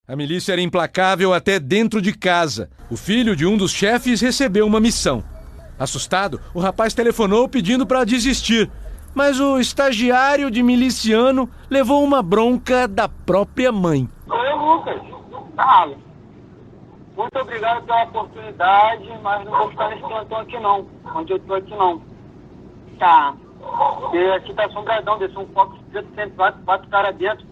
A milícia era implacável até dentro de casa. O filho de um dos chefes recebeu uma missão. Assustado, o rapaz telefonou pedindo para desistir. Mas o estagiário de miliciano levou uma bronca da própria mãe. Oi, Lucas. Fala. Muito obrigado pela oportunidade, mas não vou ficar nesse plantão aqui não. Onde eu tô aqui não. Tá. Porque aqui tá assombradão, desceu um foco preto, sempre quatro caras dentro.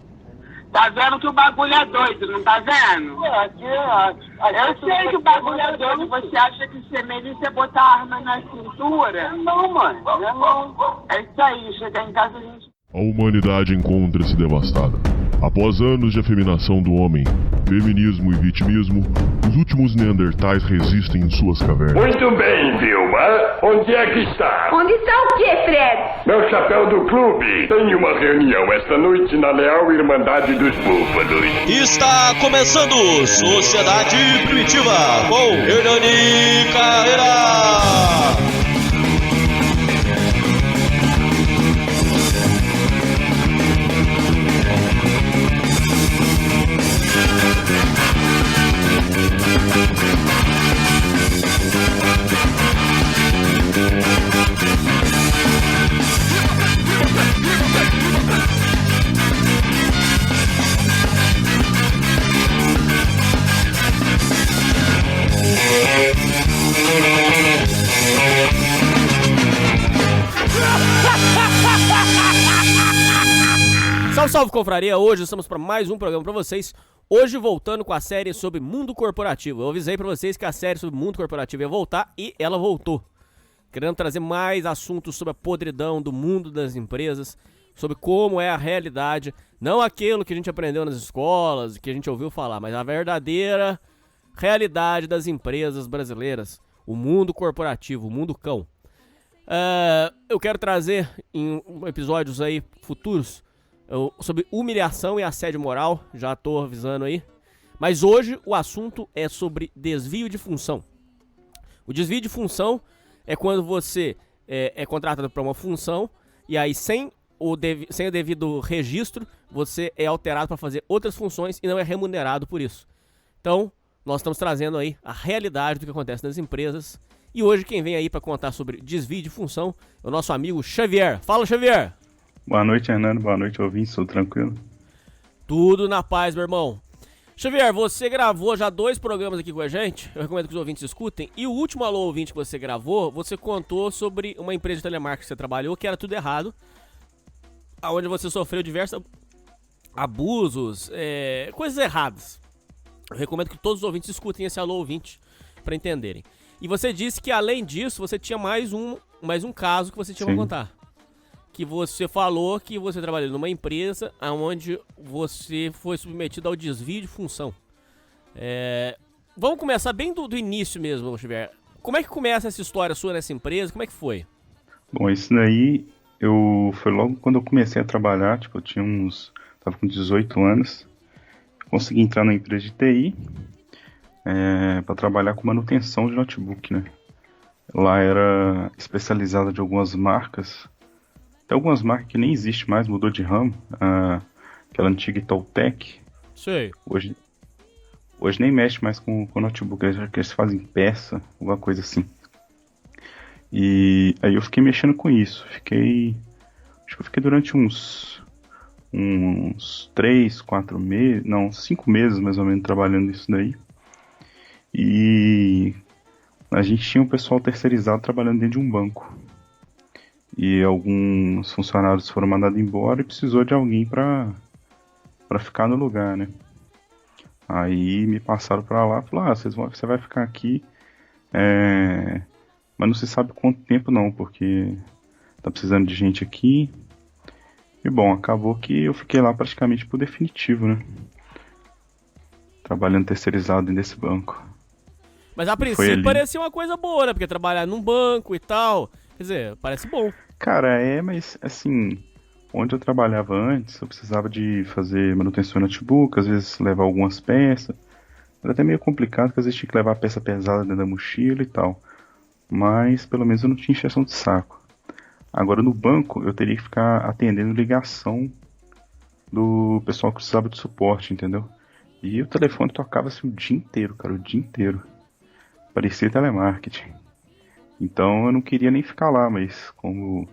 Tá vendo que o bagulho é doido, não tá vendo? Aqui eu sei que o bagulho é doido. Você acha que ser milícia é botar a arma na cintura? Não, mano. Não. É isso aí, chegar em casa a gente... A humanidade encontra-se devastada. Após anos de afeminação do homem, feminismo e vitimismo, os últimos neandertais resistem em suas cavernas. Muito bem, Vilma. Onde é que está? Onde está o quê, Fred? Meu chapéu do clube. Tem uma reunião esta noite na Leal Irmandade dos Búfalos. Está começando Sociedade Primitiva com Hernani Carreira. Salve, salve, confraria! Hoje estamos para mais um programa para vocês. Hoje voltando com a série sobre mundo corporativo. Eu avisei para vocês que a série sobre mundo corporativo ia voltar e ela voltou. Querendo trazer mais assuntos sobre a podridão do mundo das empresas, sobre como é a realidade, não aquilo que a gente aprendeu nas escolas, que a gente ouviu falar, mas a verdadeira realidade das empresas brasileiras, o mundo corporativo, o mundo cão. Eu quero trazer em episódios aí futuros sobre humilhação e assédio moral, já tô avisando aí. Mas hoje o assunto é sobre desvio de função. O desvio de função é quando você é contratado para uma função e aí sem o devido registro você é alterado para fazer outras funções e não é remunerado por isso. Então nós estamos trazendo aí a realidade do que acontece nas empresas. E hoje quem vem aí para contar sobre desvio de função é o nosso amigo Xavier. Fala, Xavier! Boa noite, Hernando. Boa noite, ouvintes. Tudo tranquilo? Tudo na paz, meu irmão. Xavier, você gravou já 2 programas aqui com a gente. Eu recomendo que os ouvintes escutem. E o último Alô Ouvinte que você gravou, você contou sobre uma empresa de telemarketing que você trabalhou, que era tudo errado. Onde você sofreu diversos abusos, coisas erradas. Eu recomendo que todos os ouvintes escutem esse Alô Ouvinte para entenderem. E você disse que, além disso, você tinha mais um caso que você tinha pra contar. Que você falou que você trabalhou numa empresa onde você foi submetido ao desvio de função. Vamos começar bem do início mesmo, Xavier. Como é que começa essa história sua nessa empresa? Como é que foi? Bom, isso daí foi logo quando eu comecei a trabalhar, eu tinha tava com 18 anos. Consegui entrar na empresa de TI para trabalhar com manutenção de notebook, né? Lá era especializada de algumas marcas. Tem algumas marcas que nem existe mais, mudou de ramo. Aquela antiga Itautec. Sei. Hoje nem mexe mais com notebook, eles fazem peça, alguma coisa assim. E aí eu fiquei mexendo com isso. Acho que eu fiquei durante uns 3, 4 meses, não, 5 meses mais ou menos trabalhando nisso daí. E a gente tinha um pessoal terceirizado trabalhando dentro de um banco. E alguns funcionários foram mandados embora e precisou de alguém pra ficar no lugar, né? Aí me passaram pra lá e falaram, você vai ficar aqui, mas não se sabe quanto tempo não, porque tá precisando de gente aqui. E bom, acabou que eu fiquei lá praticamente por definitivo, né? Trabalhando terceirizado dentro desse banco. Mas a princípio parecia uma coisa boa, né? Porque trabalhar num banco e tal, quer dizer, parece bom. Cara, mas assim, onde eu trabalhava antes, eu precisava de fazer manutenção no notebook, às vezes levar algumas peças. Era até meio complicado, porque às vezes tinha que levar peça pesada dentro da mochila e tal. Mas pelo menos eu não tinha encheção de saco. Agora no banco eu teria que ficar atendendo ligação do pessoal que precisava de suporte, entendeu? E o telefone tocava assim o dia inteiro, cara, o dia inteiro. Parecia telemarketing. Então eu não queria nem ficar lá, mas como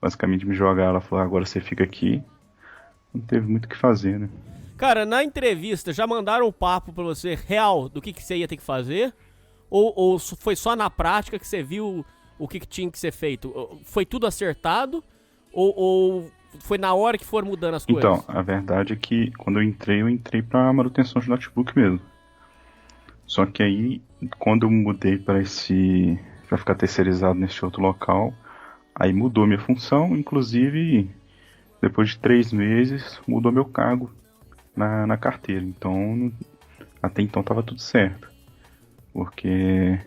basicamente me jogaram, ela falou, agora você fica aqui, não teve muito o que fazer, né? Cara, na entrevista, já mandaram o papo pra você real do que você ia ter que fazer? Ou foi só na prática que você viu o que tinha que ser feito? Foi tudo acertado? Ou foi na hora que foram mudando as coisas? Então, a verdade é que quando eu entrei pra manutenção de notebook mesmo. Só que aí, quando eu mudei pra ficar terceirizado nesse outro local, aí mudou minha função, inclusive, depois de 3 meses, mudou meu cargo na carteira. Então, até então tava tudo certo. Porque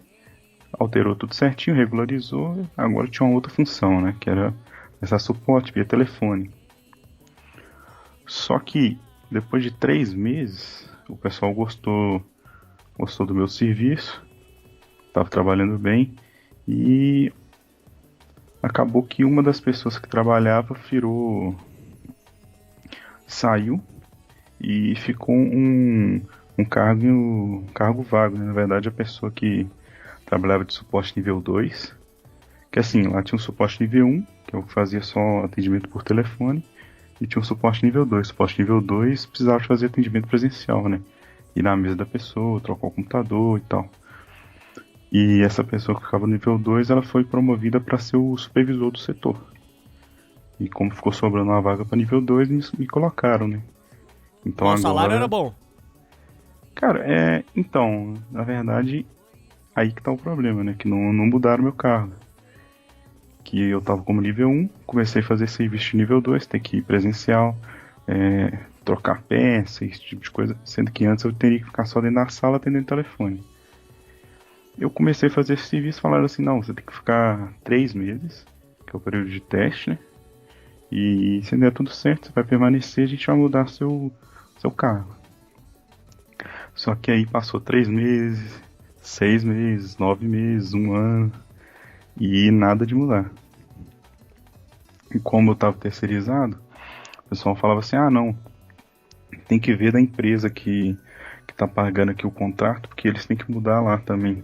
alterou tudo certinho, regularizou, agora tinha uma outra função, né? Que era prestar suporte via telefone. Só que, depois de 3 meses, o pessoal gostou do meu serviço, estava trabalhando bem, e acabou que uma das pessoas que trabalhava saiu e ficou um cargo vago, né? Na verdade, a pessoa que trabalhava de suporte nível 2, que assim, lá tinha um suporte nível 1, que eu fazia só atendimento por telefone, e tinha um suporte nível 2. Suporte nível 2 precisava fazer atendimento presencial, né? Ir na mesa da pessoa, trocar o computador e tal. E essa pessoa que ficava no nível 2, ela foi promovida para ser o supervisor do setor. E como ficou sobrando uma vaga para nível 2, me colocaram, né? Então o salário era bom? Cara, então, na verdade, aí que tá o problema, né? Que não mudaram meu cargo. Que eu tava como nível 1, comecei a fazer serviço de nível 2, ter que ir presencial, trocar peça, esse tipo de coisa, sendo que antes eu teria que ficar só dentro da sala atendendo o telefone. Eu comecei a fazer esse serviço e falaram assim, não, você tem que ficar 3 meses, que é o período de teste, né? E se der tudo certo, você vai permanecer, a gente vai mudar seu cargo. Só que aí passou 3 meses, 6 meses, 9 meses, 1 ano, e nada de mudar. E como eu estava terceirizado, o pessoal falava assim, não, tem que ver da empresa que tá pagando aqui o contrato, porque eles têm que mudar lá também.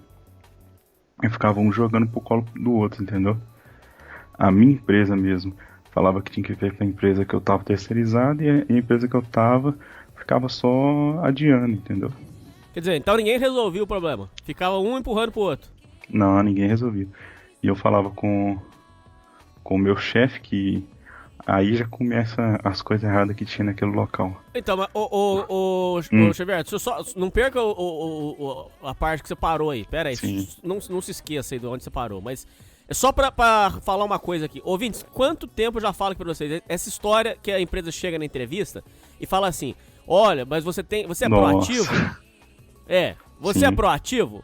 E ficavam jogando pro colo do outro, entendeu? A minha empresa mesmo falava que tinha que ver com a empresa que eu tava terceirizado, e a empresa que eu tava ficava só adiando, entendeu? Quer dizer, então ninguém resolvia o problema. Ficava um empurrando pro outro. Não, ninguém resolvia. E eu falava com o meu chefe que aí já começa as coisas erradas que tinha naquele local. Então, mas Xavier, não perca a parte que você parou aí. Pera aí, não se esqueça aí de onde você parou. Mas é só pra falar uma coisa aqui. Ouvintes, quanto tempo eu já falo aqui pra vocês? Essa história que a empresa chega na entrevista e fala assim, olha, mas você é proativo? Você é proativo?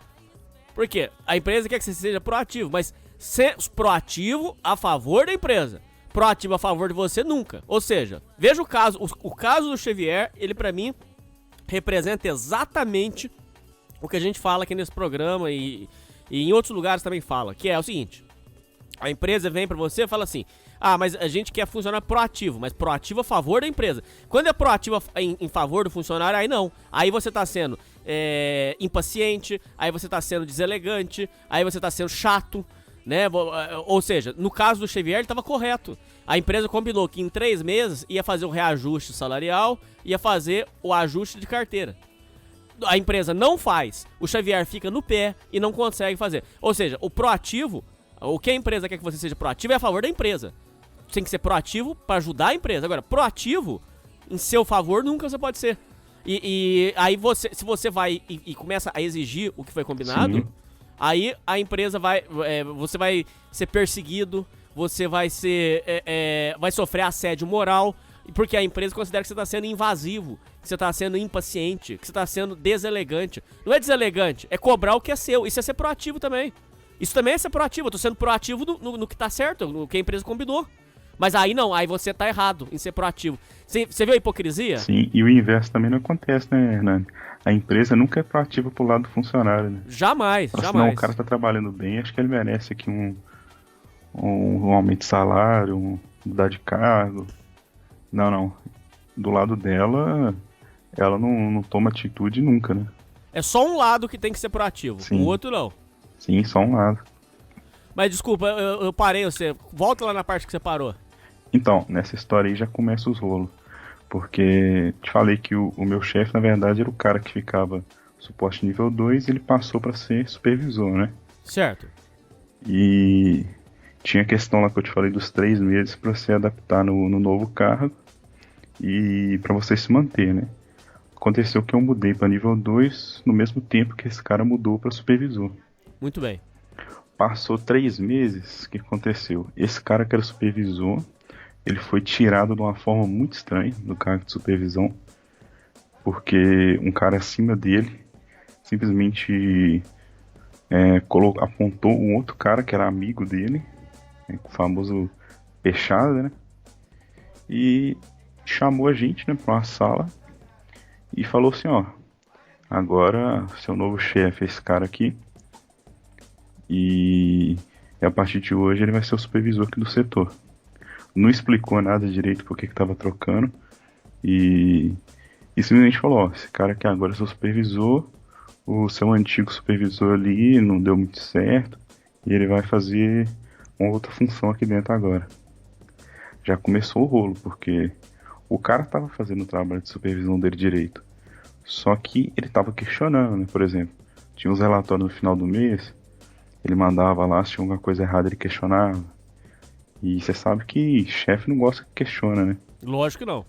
Por quê? A empresa quer que você seja proativo, mas ser proativo a favor da empresa. Proativo a favor de você, nunca. Ou seja, veja o caso do Xavier, ele pra mim representa exatamente o que a gente fala aqui nesse programa e em outros lugares também fala, que é o seguinte, a empresa vem pra você e fala assim, mas a gente quer funcionário proativo, mas proativo a favor da empresa. Quando é proativo em favor do funcionário, aí não. Aí você tá sendo impaciente, aí você tá sendo deselegante, aí você tá sendo chato, né? Ou seja, no caso do Xavier, ele estava correto. A empresa combinou que em 3 meses ia fazer o reajuste salarial, ia fazer o ajuste de carteira. A empresa não faz, o Xavier fica no pé e não consegue fazer. Ou seja, o proativo, o que a empresa quer que você seja proativo é a favor da empresa. Você tem que ser proativo para ajudar a empresa. Agora, proativo em seu favor nunca você pode ser. E aí se você vai e começa a exigir o que foi combinado, sim, aí a empresa você vai ser perseguido, você vai sofrer assédio moral, porque a empresa considera que você está sendo invasivo, que você está sendo impaciente, que você está sendo deselegante. Não é deselegante, é cobrar o que é seu. Isso é ser proativo também. Isso também é ser proativo. Eu tô sendo proativo no que tá certo, no que a empresa combinou. Mas aí não, aí você tá errado em ser proativo. Você viu a hipocrisia? Sim, e o inverso também não acontece, né, Hernani? A empresa nunca é proativa pro lado do funcionário, né? Jamais, jamais. Senão o cara tá trabalhando bem, acho que ele merece aqui um aumento de salário, mudar de cargo. Não. Do lado dela, ela não toma atitude nunca, né? É só um lado que tem que ser proativo, Sim. o outro não. Sim, só um lado. Mas desculpa, eu parei você. Volta lá na parte que você parou. Então, nessa história aí já começa os rolos. Porque te falei que o meu chefe, na verdade, era o cara que ficava suporte nível 2 e ele passou pra ser supervisor, né? Certo. E tinha a questão lá que eu te falei dos 3 meses pra se adaptar no novo cargo e pra você se manter, né? Aconteceu que eu mudei pra nível 2 no mesmo tempo que esse cara mudou pra supervisor. Muito bem. Passou 3 meses, o que aconteceu? Esse cara que era supervisor, ele foi tirado de uma forma muito estranha do cargo de supervisão, porque um cara acima dele simplesmente apontou um outro cara que era amigo dele, né, o famoso Peixada, né? E chamou a gente, né, pra uma sala e falou assim, ó, agora seu novo chefe é esse cara aqui e a partir de hoje ele vai ser o supervisor aqui do setor. Não explicou nada direito porque que tava trocando e simplesmente falou, ó, esse cara aqui agora é seu supervisor, o seu antigo supervisor ali não deu muito certo e ele vai fazer uma outra função aqui dentro agora. Já começou o rolo, porque o cara tava fazendo o trabalho de supervisão dele direito, só que ele tava questionando, né? Por exemplo, tinha uns relatórios no final do mês, ele mandava lá, se tinha alguma coisa errada ele questionava. E você sabe que chefe não gosta que questiona, né? Lógico que não.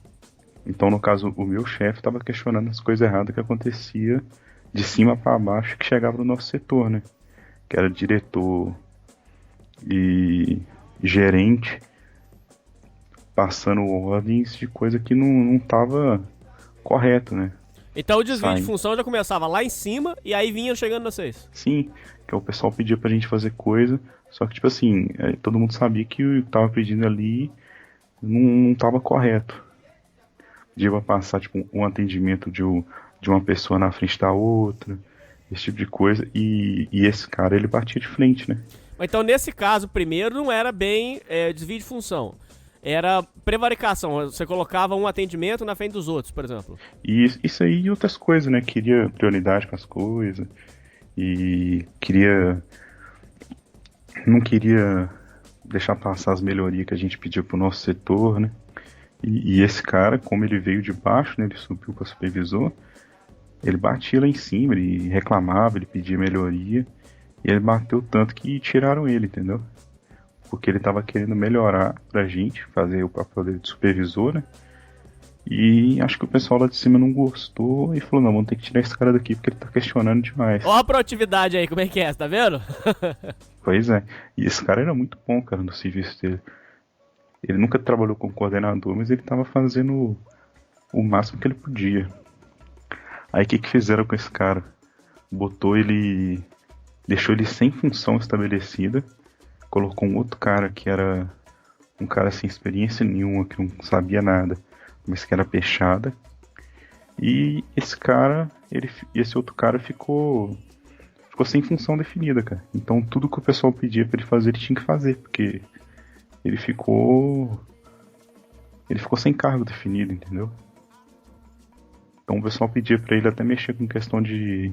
Então, no caso, o meu chefe tava questionando as coisas erradas que acontecia de cima para baixo que chegava no nosso setor, né? Que era diretor e gerente passando ordens de coisa que não tava correto, né? Então o desvio de função já começava lá em cima e aí vinha chegando vocês. Sim, que o pessoal pedia pra gente fazer coisa, só que tipo assim, todo mundo sabia que o que tava pedindo ali não tava correto. Pedia pra passar tipo um atendimento de uma pessoa na frente da outra, esse tipo de coisa, e esse cara ele batia de frente, né? Então nesse caso, primeiro não era bem desvio de função. Era prevaricação, você colocava um atendimento na frente dos outros, por exemplo. E isso aí e outras coisas, né? Queria prioridade com as coisas. E não queria deixar passar as melhorias que a gente pediu pro nosso setor, né? E esse cara, como ele veio de baixo, né? Ele subiu para supervisor, ele batia lá em cima, ele reclamava, ele pedia melhoria. E ele bateu tanto que tiraram ele, entendeu? Porque ele tava querendo melhorar pra gente, fazer o papel dele de supervisor, né? E acho que o pessoal lá de cima não gostou e falou, não, vamos ter que tirar esse cara daqui porque ele tá questionando demais. Ó a proatividade aí, como é que é, tá vendo? Pois é, e esse cara era muito bom, cara, no serviço dele. Ele nunca trabalhou como coordenador, mas ele tava fazendo o máximo que ele podia. Aí o que fizeram com esse cara? Deixou ele sem função estabelecida, colocou um outro cara que era um cara sem experiência nenhuma, que não sabia nada, mas que era peixada. E esse outro cara ficou sem função definida, cara. Então tudo que o pessoal pedia pra ele fazer, ele tinha que fazer, porque ele ficou sem cargo definido, entendeu? Então o pessoal pedia pra ele até mexer com questão de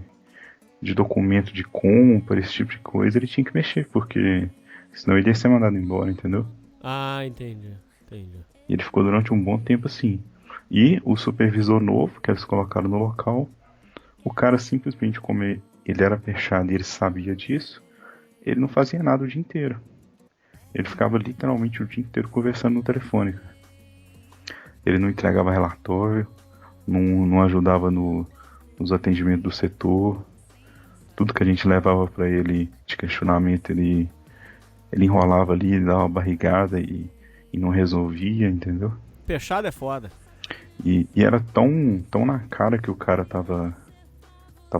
documento de compra, esse tipo de coisa, ele tinha que mexer, porque senão ele ia ser mandado embora, entendeu? Ah, entendi. E ele ficou durante um bom tempo assim. E o supervisor novo, que eles colocaram no local, o cara simplesmente, como ele era fechado e ele sabia disso, ele não fazia nada o dia inteiro. Ele ficava literalmente o dia inteiro conversando no telefone. Ele não entregava relatório, não ajudava nos atendimentos do setor. Tudo que a gente levava pra ele de questionamento, ele enrolava ali, ele dava uma barrigada e não resolvia, entendeu? Fechado é foda. E era tão na cara que o cara tava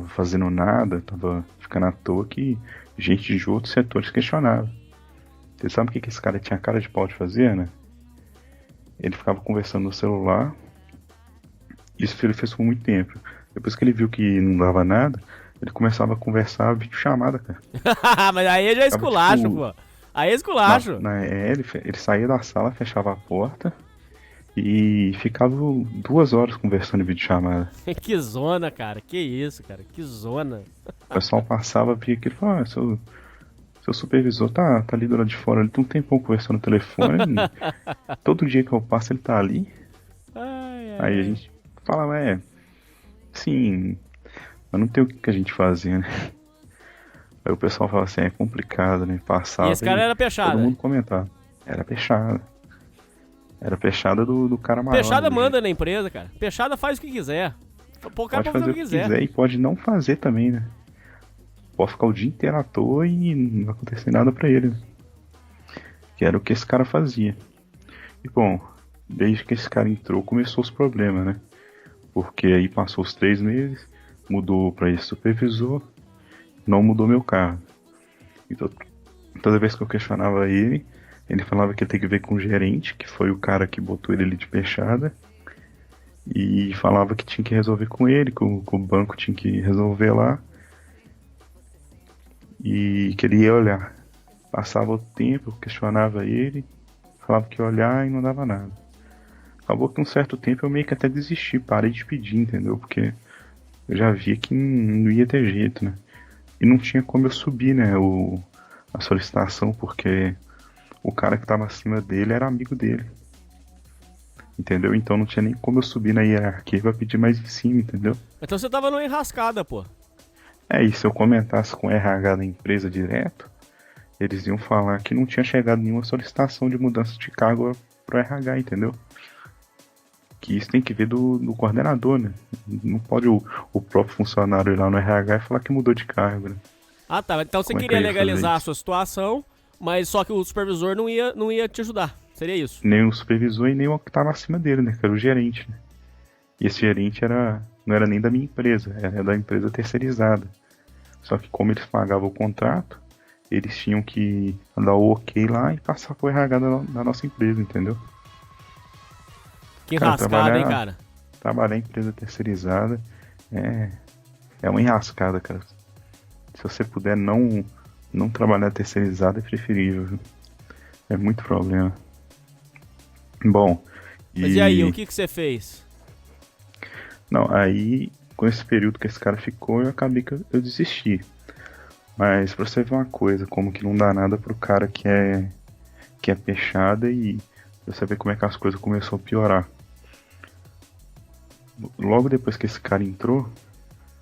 fazendo nada, tava ficando à toa, que gente de outros setores questionava. Você sabe o que esse cara tinha cara de pau de fazer, né? Ele ficava conversando no celular. Isso ele fez por muito tempo. Depois que ele viu que não dava nada, ele começava a conversar videochamada, cara. Mas aí já é esculacho, pô. Aí é esculacho. Ele saía da sala, fechava a porta e ficava 2 horas conversando em videochamada. Que zona, cara. Que isso, cara. Que zona. O pessoal passava, via aquilo e falava, seu supervisor tá ali do lado de fora, ele tem um tempão conversando no telefone. Todo dia que eu passo ele tá ali. Aí a gente fala, sim, mas não tem o que a gente fazer, né? Aí o pessoal fala assim, é complicado, né? Passava. E esse cara era peixada. Todo mundo comentava. Era peixada. Era peixada do cara maior. Peixada manda na empresa, cara. Peixada faz o que quiser. O cara pode fazer o que quiser e pode não fazer também, né? Pode ficar o dia inteiro à toa e não vai acontecer nada pra ele. Que era o que esse cara fazia. E bom, desde que esse cara entrou, começou os problemas, né? Porque aí passou os 3 meses, mudou pra esse supervisor, não mudou meu cargo. Então, toda vez que eu questionava ele falava que ia ter que ver com o gerente, que foi o cara que botou ele ali de peixada, e falava que tinha que resolver com ele, que o banco tinha que resolver lá, e queria olhar. Passava o tempo, eu questionava ele, falava que ia olhar e não dava nada. Acabou que um certo tempo eu meio que até desisti, parei de pedir, entendeu? Porque eu já via que não ia ter jeito, né? E não tinha como eu subir, né, a solicitação, porque o cara que estava acima dele era amigo dele. Entendeu? Então não tinha nem como eu subir na hierarquia pra pedir mais em cima, entendeu? Então você tava numa enrascada, pô. E se eu comentasse com o RH da empresa direto, eles iam falar que não tinha chegado nenhuma solicitação de mudança de cargo pro RH, entendeu? Que isso tem que ver do coordenador, né? Não pode o próprio funcionário ir lá no RH e falar que mudou de cargo, né? Ah, tá. Então você queria legalizar a sua situação, mas só que o supervisor não ia te ajudar. Seria isso? Nem o supervisor e nem o que estava acima dele, né? Que era o gerente, né? E esse gerente não era nem da minha empresa, era da empresa terceirizada. Só que como eles pagavam o contrato, eles tinham que dar o ok lá e passar pro RH da nossa empresa, entendeu? Que enrascada, hein, cara? Trabalhar em empresa terceirizada é uma enrascada, cara. Se você puder não trabalhar terceirizado, é preferível, viu? É muito problema. Bom, Mas e aí, o que você fez? Não, aí, com esse período que esse cara ficou, eu acabei que eu desisti. Mas pra você ver uma coisa, como que não dá nada pro cara que é peixada e você ver como é que as coisas começaram a piorar. Logo depois que esse cara entrou,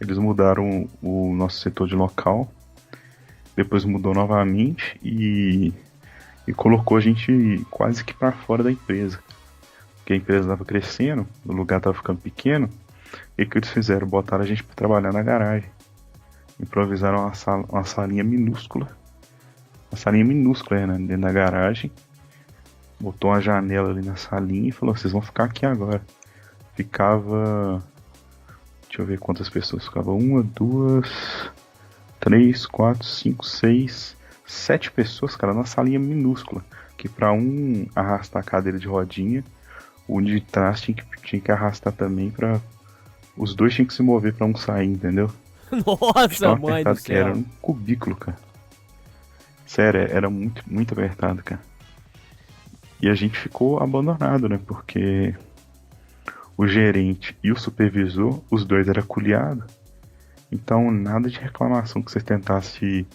eles mudaram o nosso setor de local, depois mudou novamente e colocou a gente quase que para fora da empresa. Porque a empresa estava crescendo, o lugar estava ficando pequeno, e o que eles fizeram? Botaram a gente para trabalhar na garagem. Improvisaram uma salinha minúscula. Uma salinha minúscula, né, dentro da garagem. Botou uma janela ali na salinha e falou, vocês vão ficar aqui agora. Ficava... Deixa eu ver quantas pessoas. Ficava 1, 2, 3, 4, 5, 6, 7 pessoas, cara, numa salinha minúscula. Que pra um arrastar a cadeira de rodinha, o de trás tinha que arrastar também pra... Os dois tinham que se mover pra um sair, entendeu? Nossa, mãe do céu. Era um cubículo, cara. Sério, era muito, muito apertado, cara. E a gente ficou abandonado, né? Porque o gerente e o supervisor, os dois eram culiados. Então, nada de reclamação que você tentasse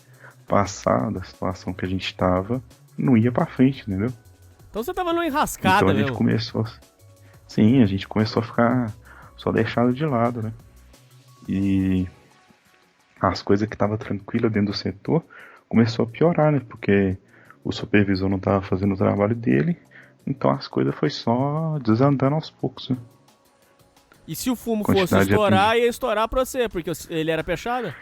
passar da situação que a gente tava, não ia pra frente, entendeu? Então você tava numa enrascada, então a gente começou... Sim, a gente começou a ficar só deixado de lado, né? E as coisas que estavam tranquilas dentro do setor começou a piorar, né? Porque o supervisor não estava fazendo o trabalho dele, então as coisas foi só desandando aos poucos, né? E se o fumo fosse estourar, ia estourar pra você, porque ele era peixada?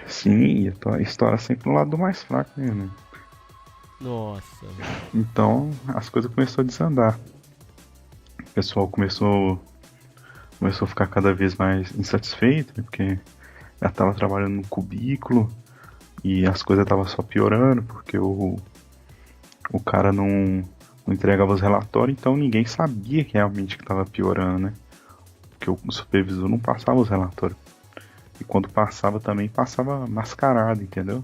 Sim, ia estourar sempre no lado do mais fraco, né? Nossa. Então as coisas começaram a desandar. O pessoal começou a ficar cada vez mais insatisfeito, né? Porque já estava trabalhando no cubículo e as coisas estavam só piorando, porque o cara não entregava os relatórios, então ninguém sabia que realmente que estava piorando, né? Porque o supervisor não passava os relatórios. E quando passava também, passava mascarado, entendeu?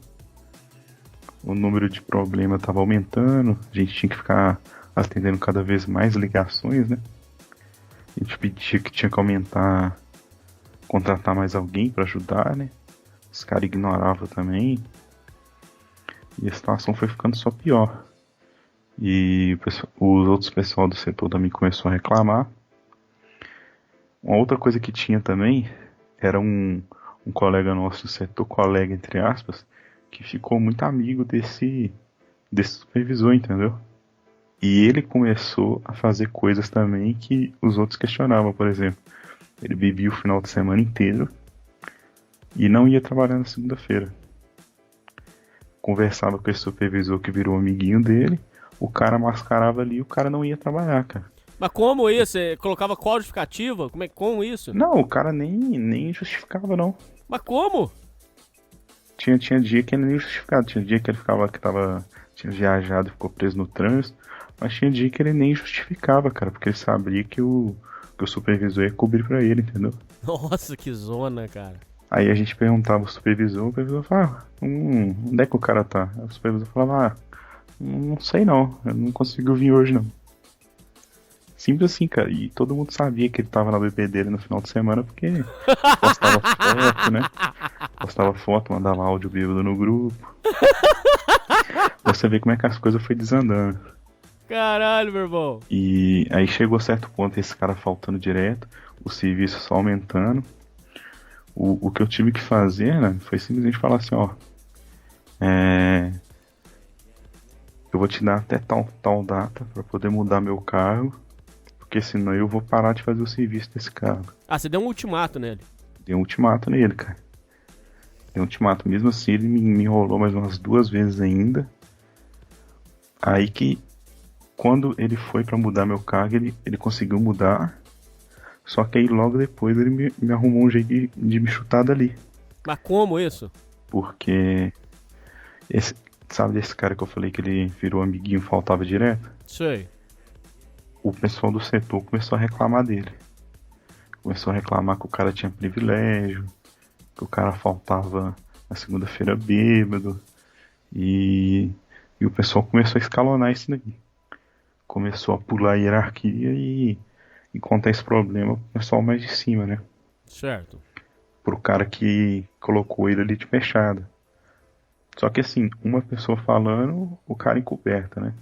O número de problemas estava aumentando, a gente tinha que ficar atendendo cada vez mais ligações, né? A gente pedia que tinha que contratar mais alguém pra ajudar, né? Os caras ignoravam também. E a situação foi ficando só pior. E os outros pessoal do setor também começou a reclamar. Uma outra coisa que tinha também era um colega nosso do setor, colega entre aspas, que ficou muito amigo desse supervisor, entendeu? E ele começou a fazer coisas também que os outros questionavam, por exemplo. Ele bebia o final de semana inteiro e não ia trabalhar na segunda-feira. Conversava com esse supervisor que virou amiguinho dele, o cara mascarava ali e o cara não ia trabalhar, cara. Mas como isso? Você colocava qual justificativa? Como isso? Não, o cara nem justificava, não. Mas como? Tinha dia que ele nem justificava. Tinha dia que ele tinha viajado e ficou preso no trânsito. Mas tinha dia que ele nem justificava, cara. Porque ele sabia que o supervisor ia cobrir pra ele, entendeu? Nossa, que zona, cara. Aí a gente perguntava ao supervisor, o supervisor falava, onde é que o cara tá? Aí o supervisor falava, não sei não, eu não consigo vir hoje não. Simples assim, cara. E todo mundo sabia que ele tava na BP dele no final de semana porque postava foto, né? Postava foto, mandava áudio bêbado no grupo. Você vê como é que as coisas foi desandando. Caralho, meu irmão. E aí chegou a certo ponto esse cara faltando direto, o serviço só aumentando. O que eu tive que fazer, né, foi simplesmente falar assim, ó. Eu vou te dar até tal data pra poder mudar meu cargo. Porque senão eu vou parar de fazer o serviço desse cara. Ah, você deu um ultimato nele? Dei um ultimato nele, cara. Dei um ultimato. Mesmo assim, ele me enrolou mais umas 2 vezes ainda. Aí que, quando ele foi pra mudar meu cargo, ele conseguiu mudar. Só que aí logo depois ele me arrumou um jeito de me chutar dali. Mas como isso? Porque, sabe desse cara que eu falei que ele virou amiguinho e faltava direto? Sei. O pessoal do setor começou a reclamar dele. Começou a reclamar que o cara tinha privilégio, que o cara faltava na segunda-feira bêbado. E o pessoal começou a escalonar isso daí. Começou a pular a hierarquia e contar esse problema pro pessoal mais de cima, né? Certo. Pro cara que colocou ele ali de fechada. Só que assim, uma pessoa falando, o cara encoberta, né?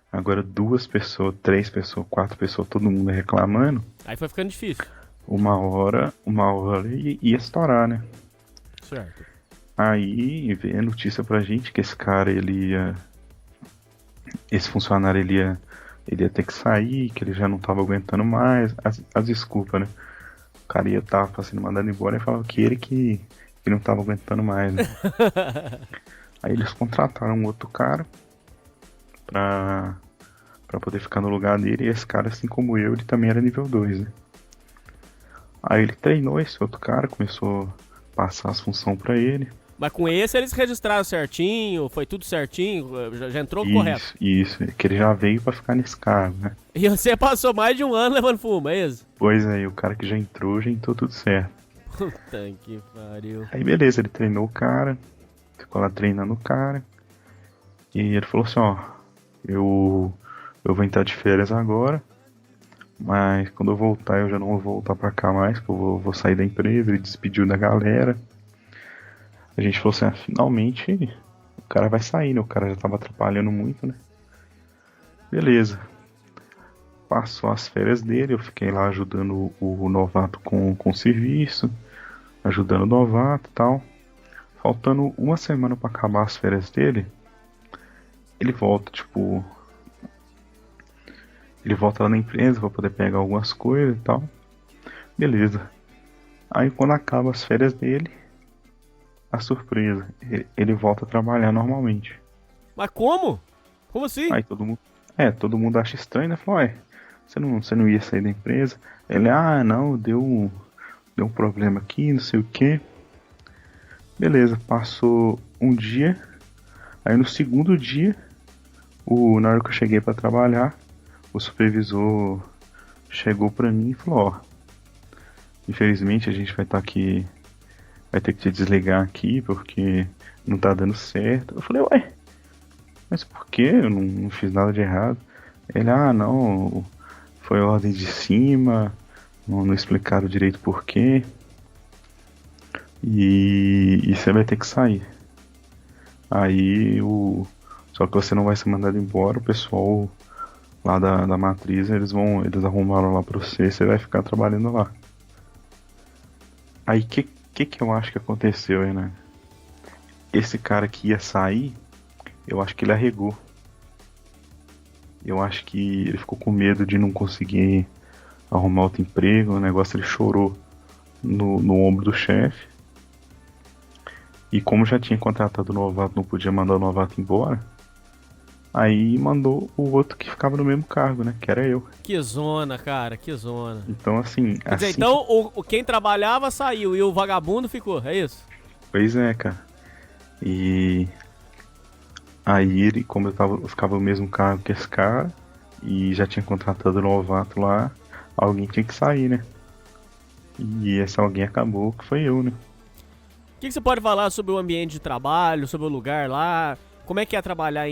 Agora 2 pessoas, 3 pessoas, 4 pessoas, todo mundo reclamando. Aí foi ficando difícil. Uma hora ia estourar, né? Certo. Aí veio a notícia pra gente que esse cara, esse funcionário, ele ia ter que sair, que ele já não tava aguentando mais. As desculpas, né? O cara ia estar sendo mandado embora e falava que ele que não tava aguentando mais, né? Aí eles contrataram um outro cara pra poder ficar no lugar dele, e esse cara, assim como eu, ele também era nível 2, né? Aí ele treinou esse outro cara, começou a passar as funções pra ele. Mas com esse eles registraram certinho, foi tudo certinho, já entrou correto? Isso, que ele já veio pra ficar nesse cargo, né? E você passou mais de 1 ano levando fumo, é isso? Pois é, o cara que já entrou tudo certo. Puta que pariu. Aí beleza, ele treinou o cara, ficou lá treinando o cara, e ele falou assim, ó, eu vou entrar de férias agora, mas quando eu voltar eu já não vou voltar pra cá mais, que eu vou sair da empresa. Ele despediu da galera. A gente falou assim, finalmente o cara vai sair, né? O cara já tava atrapalhando muito, né? Beleza. Passou as férias dele, eu fiquei lá ajudando o novato com o serviço, ajudando o novato e tal. Faltando 1 semana pra acabar as férias dele, ele volta, ele volta lá na empresa pra poder pegar algumas coisas e tal. Beleza. Aí quando acaba as férias dele, a surpresa, ele volta a trabalhar normalmente. Mas como? Como assim? Aí todo mundo acha estranho, né? Fala, você não ia sair da empresa? Ele, não, deu um problema aqui, não sei o que. Beleza, passou um dia. Aí no segundo dia, na hora que eu cheguei pra trabalhar, o supervisor chegou pra mim e falou, infelizmente a gente vai ter que te desligar aqui porque não tá dando certo. Eu falei, mas por que? Eu não fiz nada de errado. Ele, não, foi ordem de cima, não explicaram direito por quê. E você vai ter que sair. Aí só que você não vai ser mandado embora, o pessoal lá da matriz, eles arrumaram lá pra você vai ficar trabalhando lá. Aí que eu acho que aconteceu aí, né? Esse cara que ia sair, eu acho que ele arregou. Eu acho que ele ficou com medo de não conseguir arrumar outro emprego, o negócio ele chorou no ombro do chefe. E como já tinha contratado o novato, não podia mandar o novato embora, aí mandou o outro que ficava no mesmo cargo, né? Que era eu. Que zona, cara, que zona. Então, assim... Quer dizer, então quem trabalhava saiu e o vagabundo ficou, é isso? Pois é, cara. E... Aí ele, como eu ficava no mesmo cargo que esse cara, e já tinha contratado o novato lá, alguém tinha que sair, né? E esse alguém acabou, que foi eu, né? O que você pode falar sobre o ambiente de trabalho, sobre o lugar lá? Como é que é trabalhar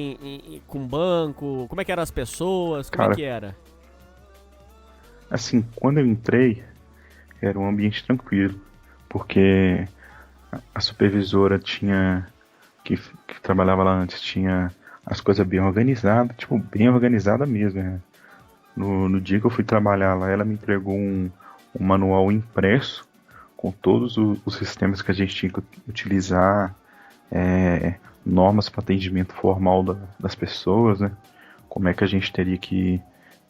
com banco? Como é que eram as pessoas? Como é que era? Assim, quando eu entrei, era um ambiente tranquilo, porque a supervisora tinha, que trabalhava lá antes, tinha as coisas bem organizadas, tipo, bem organizada mesmo, né? No dia que eu fui trabalhar lá, ela me entregou um manual impresso, com todos os sistemas que a gente tinha que utilizar, normas para atendimento formal das pessoas, né? Como é que a gente teria que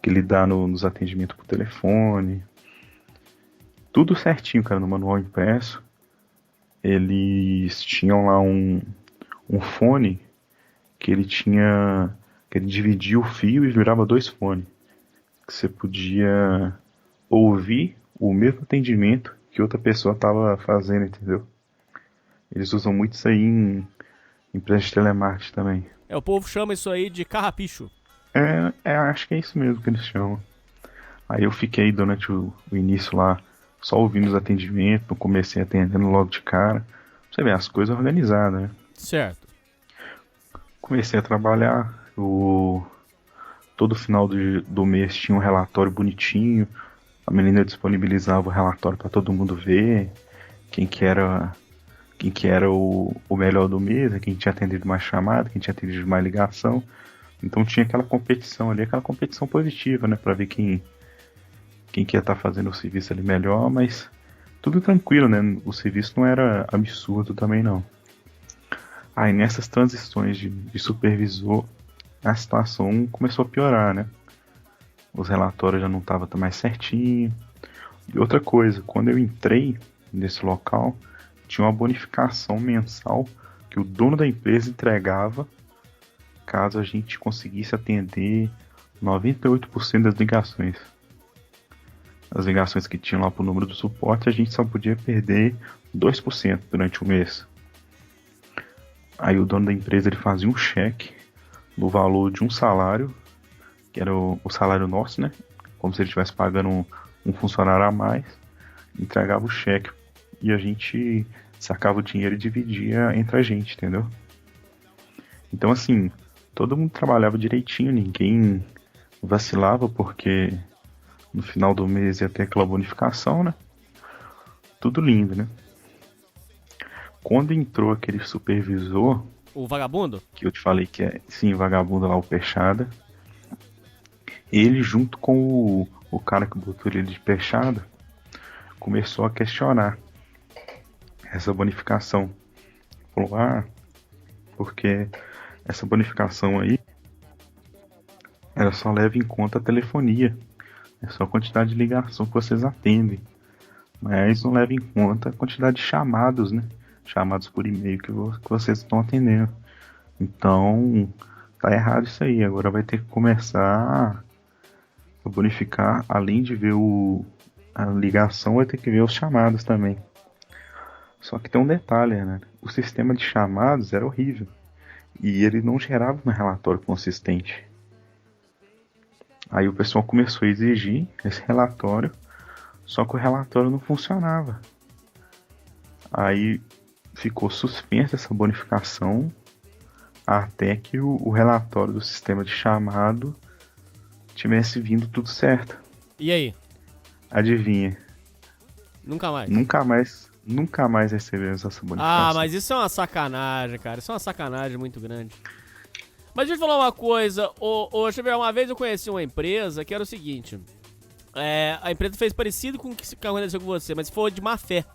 lidar nos atendimentos por telefone. Tudo certinho, cara, no manual impresso. Eles tinham lá um fone que ele dividia o fio e virava 2 fones. Que você podia ouvir o mesmo atendimento que outra pessoa estava fazendo, entendeu? Eles usam muito isso aí em empresas de telemarketing também. O povo chama isso aí de carrapicho. Acho que é isso mesmo que eles chamam. Aí eu fiquei durante o início lá, só ouvindo os atendimentos, não comecei atendendo logo de cara. Pra você ver, as coisas organizadas, né? Certo. Comecei a trabalhar, todo final do mês tinha um relatório bonitinho, a menina disponibilizava o relatório para todo mundo ver, quem que era o melhor do mês, quem tinha atendido mais chamada, quem tinha atendido mais ligação. Então tinha aquela competição ali, aquela competição positiva, né, para ver quem que ia estar fazendo o serviço ali melhor, mas tudo tranquilo, né, o serviço não era absurdo também não. Aí nessas transições de supervisor, a situação começou a piorar, né? Os relatórios já não estavam mais certinho. E outra coisa, quando eu entrei nesse local, tinha uma bonificação mensal que o dono da empresa entregava caso a gente conseguisse atender 98% das ligações. As ligações que tinham lá pro número do suporte, a gente só podia perder 2% durante o mês. Aí o dono da empresa ele fazia um cheque no valor de um salário, que era o salário nosso, né? Como se ele estivesse pagando um funcionário a mais, entregava o cheque e a gente sacava o dinheiro e dividia entre a gente, entendeu? Então assim, todo mundo trabalhava direitinho, ninguém vacilava, porque no final do mês ia ter aquela bonificação, né? Tudo lindo, né? Quando entrou aquele supervisor... O vagabundo? Que eu te falei que é, sim, vagabundo lá, o Peixada. Ele, junto com o cara que botou ele de Peixada, começou a questionar essa bonificação. Falou, porque essa bonificação aí, ela só leva em conta a telefonia. É só a quantidade de ligação que vocês atendem. Mas não leva em conta a quantidade de chamados, né? Chamados por e-mail que vocês estão atendendo. Então, tá errado isso aí. Agora vai ter que começar a bonificar, além de ver a ligação, vai ter que ver os chamados também. Só que tem um detalhe, né? O sistema de chamados era horrível. E ele não gerava um relatório consistente. Aí o pessoal começou a exigir esse relatório, só que o relatório não funcionava. Aí ficou suspensa essa bonificação até que o relatório do sistema de chamado tivesse vindo tudo certo. E aí? Adivinha? Nunca mais. Nunca mais recebemos essa bonificação. Ah, mas isso é uma sacanagem, cara. Isso é uma sacanagem muito grande. Mas deixa eu falar uma coisa. Ô, Xavier, uma vez eu conheci uma empresa que era o seguinte. A empresa fez parecido com o que aconteceu com você, mas foi de má fé.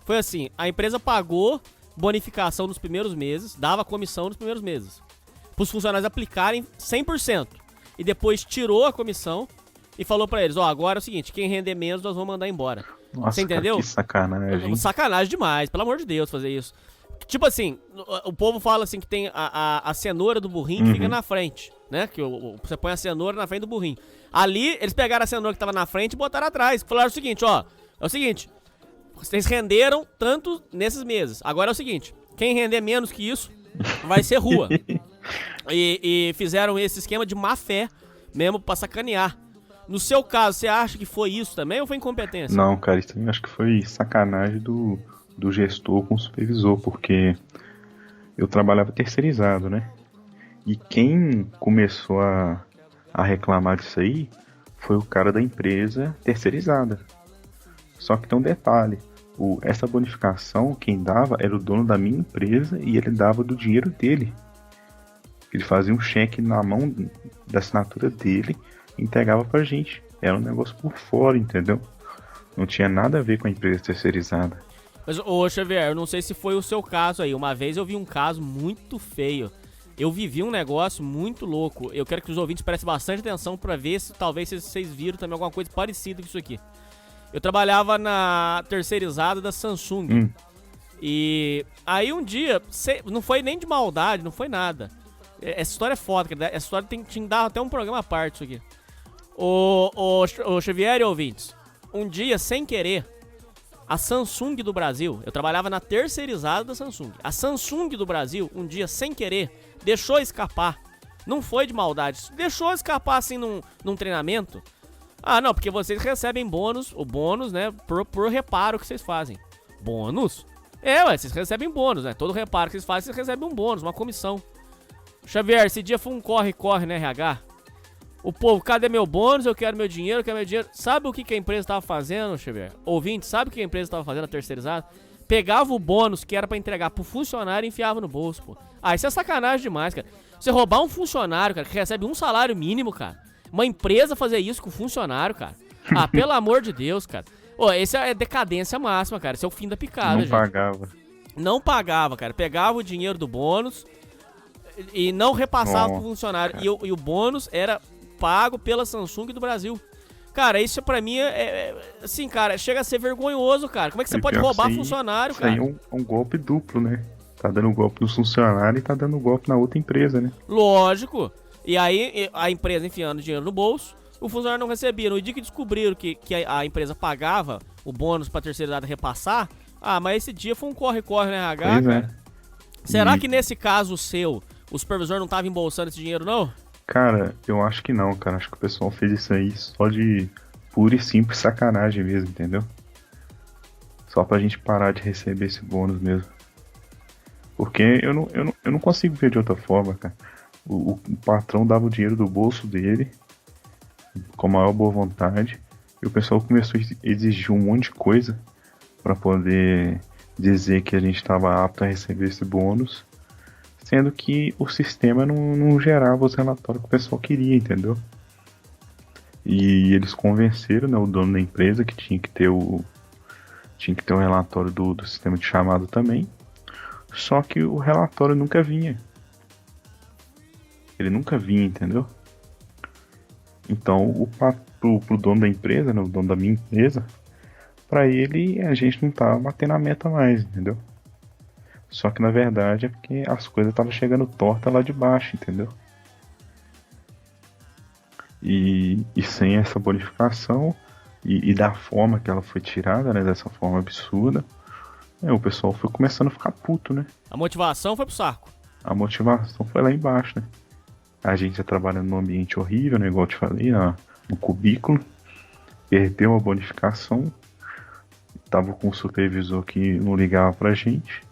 Foi assim, a empresa pagou bonificação nos primeiros meses, dava comissão nos primeiros meses, para os funcionários aplicarem 100%. E depois tirou a comissão e falou pra eles, agora é o seguinte, quem render menos nós vamos mandar embora. Nossa, você entendeu? Cara, que sacanagem. Sacanagem demais, pelo amor de Deus, fazer isso. Tipo assim, o povo fala assim que tem a cenoura do burrinho que fica na frente, né? Que você põe a cenoura na frente do burrinho. Ali, eles pegaram a cenoura que tava na frente e botaram atrás. Falaram o seguinte, é o seguinte, vocês renderam tanto nesses meses. Agora é o seguinte, quem render menos que isso vai ser rua. E fizeram esse esquema de má fé mesmo pra sacanear. No seu caso, você acha que foi isso também ou foi incompetência? Não, cara, isso também acho que foi sacanagem do gestor com o supervisor, porque eu trabalhava terceirizado, né? E quem começou a reclamar disso aí foi o cara da empresa terceirizada. Só que tem um detalhe, essa bonificação quem dava era o dono da minha empresa e ele dava do dinheiro dele. Ele fazia um cheque na mão da assinatura dele e entregava pra gente. Era um negócio por fora, entendeu? Não tinha nada a ver com a empresa terceirizada. Mas, ô Xavier, eu não sei se foi o seu caso aí. Uma vez eu vi um caso muito feio. Eu vivi um negócio muito louco. Eu quero que os ouvintes prestem bastante atenção pra ver se talvez vocês viram também alguma coisa parecida com isso aqui. Eu trabalhava na terceirizada da Samsung. E aí um dia, não foi nem de maldade, não foi nada. Essa história é foda, cara. Essa história tinha que dar até um programa à parte isso aqui. Ô Xavier e ouvintes, um dia, sem querer, a Samsung do Brasil, eu trabalhava na terceirizada da Samsung. A Samsung do Brasil, um dia, sem querer, deixou escapar. Não foi de maldade, deixou escapar assim num treinamento. Ah, não, porque vocês recebem bônus, o bônus, né, por reparo que vocês fazem. Bônus? Vocês recebem bônus, né? Todo reparo que vocês fazem, vocês recebem um bônus, uma comissão. Xavier, esse dia foi um corre-corre, né, RH? O povo, cadê meu bônus? Eu quero meu dinheiro, Sabe o que a empresa tava fazendo, Xavier? Ouvinte, sabe o que a empresa tava fazendo, a terceirizada? Pegava o bônus que era pra entregar pro funcionário e enfiava no bolso, pô. Ah, isso é sacanagem demais, cara. Você roubar um funcionário, cara, que recebe um salário mínimo, cara. Uma empresa fazer isso com o funcionário, cara. Ah, pelo amor de Deus, cara. Esse é decadência máxima, cara. Esse é o fim da picada, gente. Não pagava, cara. Pegava o dinheiro do bônus e não repassava pro funcionário. E o bônus era pago pela Samsung do Brasil. Cara, isso pra mim assim, cara, chega a ser vergonhoso, cara. Como é que você pode roubar funcionário, cara? Isso aí é um golpe duplo, né? Tá dando golpe no funcionário e tá dando golpe na outra empresa, né? Lógico. E aí a empresa enfiando dinheiro no bolso, o funcionário não recebia. No dia que descobriram que a empresa pagava o bônus pra terceirizada repassar, mas esse dia foi um corre-corre na RH, pois cara. Será que nesse caso seu, o supervisor não tava embolsando esse dinheiro, não? Cara, eu acho que não, cara. Acho que o pessoal fez isso aí só de pura e simples sacanagem mesmo, entendeu? Só pra gente parar de receber esse bônus mesmo. Porque eu não consigo ver de outra forma, cara. O patrão dava o dinheiro do bolso dele com a maior boa vontade e o pessoal começou a exigir um monte de coisa pra poder dizer que a gente estava apto a receber esse bônus, sendo que o sistema não gerava os relatórios que o pessoal queria, entendeu? E eles convenceram, né, o dono da empresa que tinha que ter o relatório do sistema de chamado também, só que o relatório nunca vinha. Ele nunca vinha, entendeu? Então, pro dono da empresa, né, o dono da minha empresa, pra ele a gente não tava batendo a meta mais, entendeu? Só que na verdade é porque as coisas estavam chegando torta lá de baixo, entendeu? E sem essa bonificação e da forma que ela foi tirada, né, dessa forma absurda, o pessoal foi começando a ficar puto, né? A motivação foi pro saco. A motivação foi lá embaixo, né? A gente já trabalhando num ambiente horrível, né, igual eu te falei, no cubículo, perdeu a bonificação, tava com o supervisor que não ligava pra gente,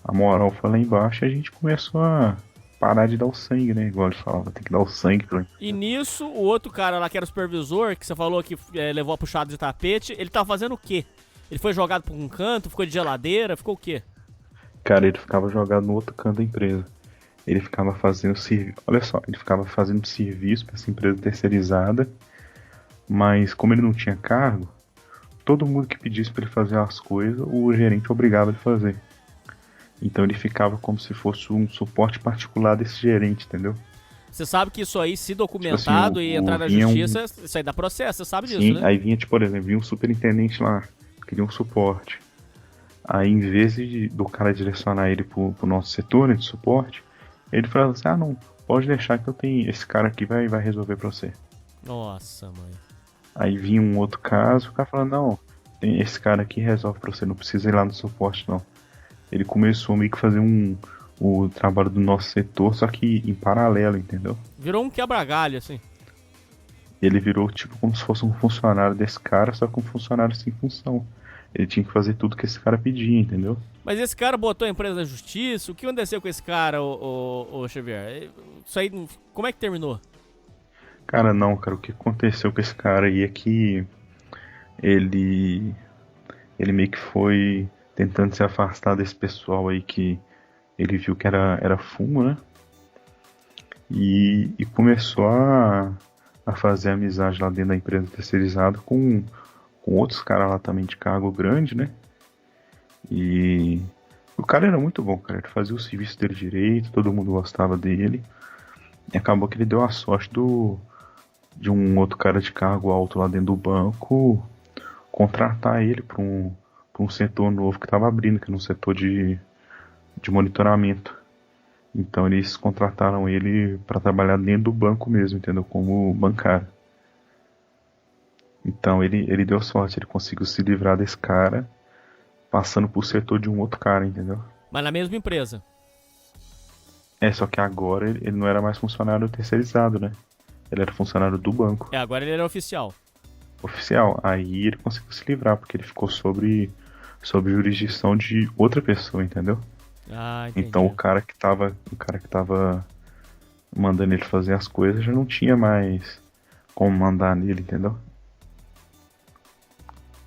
a moral foi lá embaixo e a gente começou a parar de dar o sangue, né? Igual ele falava, tem que dar o sangue pra... E nisso, o outro cara lá que era o supervisor, que você falou que levou a puxada de tapete, ele tava fazendo o quê? Ele foi jogado pra um canto, ficou de geladeira, ficou o quê? Cara, ele ficava jogado no outro canto da empresa. Ele ficava fazendo serviço. Olha só, ele ficava fazendo serviço pra essa empresa terceirizada, mas como ele não tinha cargo, todo mundo que pedisse pra ele fazer as coisas, o gerente obrigava ele a fazer. Então ele ficava como se fosse um suporte particular desse gerente, entendeu? Você sabe que isso aí, se documentado e entrar na justiça, isso aí dá processo, você sabe disso, Sim, né? aí vinha, tipo, por exemplo, vinha um superintendente lá, queria um suporte. Aí, em vez do cara direcionar ele pro nosso setor, né, de suporte, ele falava assim, não, pode deixar que eu tenho, esse cara aqui vai resolver pra você. Nossa, mãe. Aí vinha um outro caso, o cara falando, não, esse cara aqui resolve pra você, não precisa ir lá no suporte, não. Ele começou meio que fazer o trabalho do nosso setor, só que em paralelo, entendeu? Virou um quebra-galho, assim. Ele virou tipo como se fosse um funcionário desse cara, só que um funcionário sem função. Ele tinha que fazer tudo que esse cara pedia, entendeu? Mas esse cara botou a empresa na justiça, o que aconteceu com esse cara, o Xavier? Isso aí, como é que terminou? Cara, não, cara, o que aconteceu com esse cara aí é que ele meio que foi tentando se afastar desse pessoal aí que ele viu que era fumo, né? E começou a fazer amizade lá dentro da empresa terceirizada com outros caras lá também de cargo grande, né? E o cara era muito bom, cara. Ele fazia o serviço dele direito, todo mundo gostava dele. E acabou que ele deu a sorte de um outro cara de cargo alto lá dentro do banco contratar ele para um setor novo que estava abrindo, que era um setor de monitoramento. Então eles contrataram ele para trabalhar dentro do banco mesmo, entendeu? Como bancário. Então ele deu sorte, ele conseguiu se livrar desse cara passando por setor de um outro cara, entendeu? Mas na mesma empresa. Só que agora ele não era mais funcionário terceirizado, né? Ele era funcionário do banco. Agora ele era oficial. Oficial. Aí ele conseguiu se livrar, porque ele ficou sob jurisdição de outra pessoa, entendeu? Ah, entendi. Então o cara que tava mandando ele fazer as coisas já não tinha mais como mandar nele, entendeu?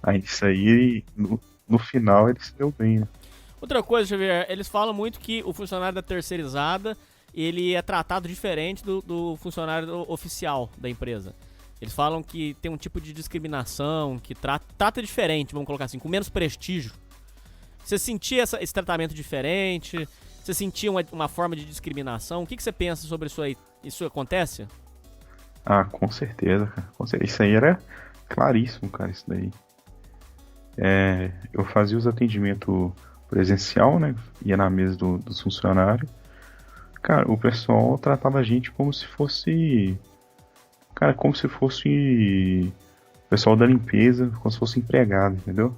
Aí isso aí, no final ele se deu bem, né? Outra coisa, Xavier, eles falam muito que o funcionário da terceirizada, ele é tratado diferente do funcionário oficial da empresa. Eles falam que tem um tipo de discriminação, que trata diferente, vamos colocar assim, com menos prestígio. Você sentia esse tratamento diferente? Você sentia uma forma de discriminação? O que você pensa sobre isso aí? Isso acontece? Ah, com certeza, cara. Isso aí era claríssimo, cara, isso daí. Eu fazia os atendimentos presencial, né? Ia na mesa dos funcionários. Cara, o pessoal tratava a gente como se fosse... Cara, como se fosse o pessoal da limpeza, como se fosse empregado, entendeu?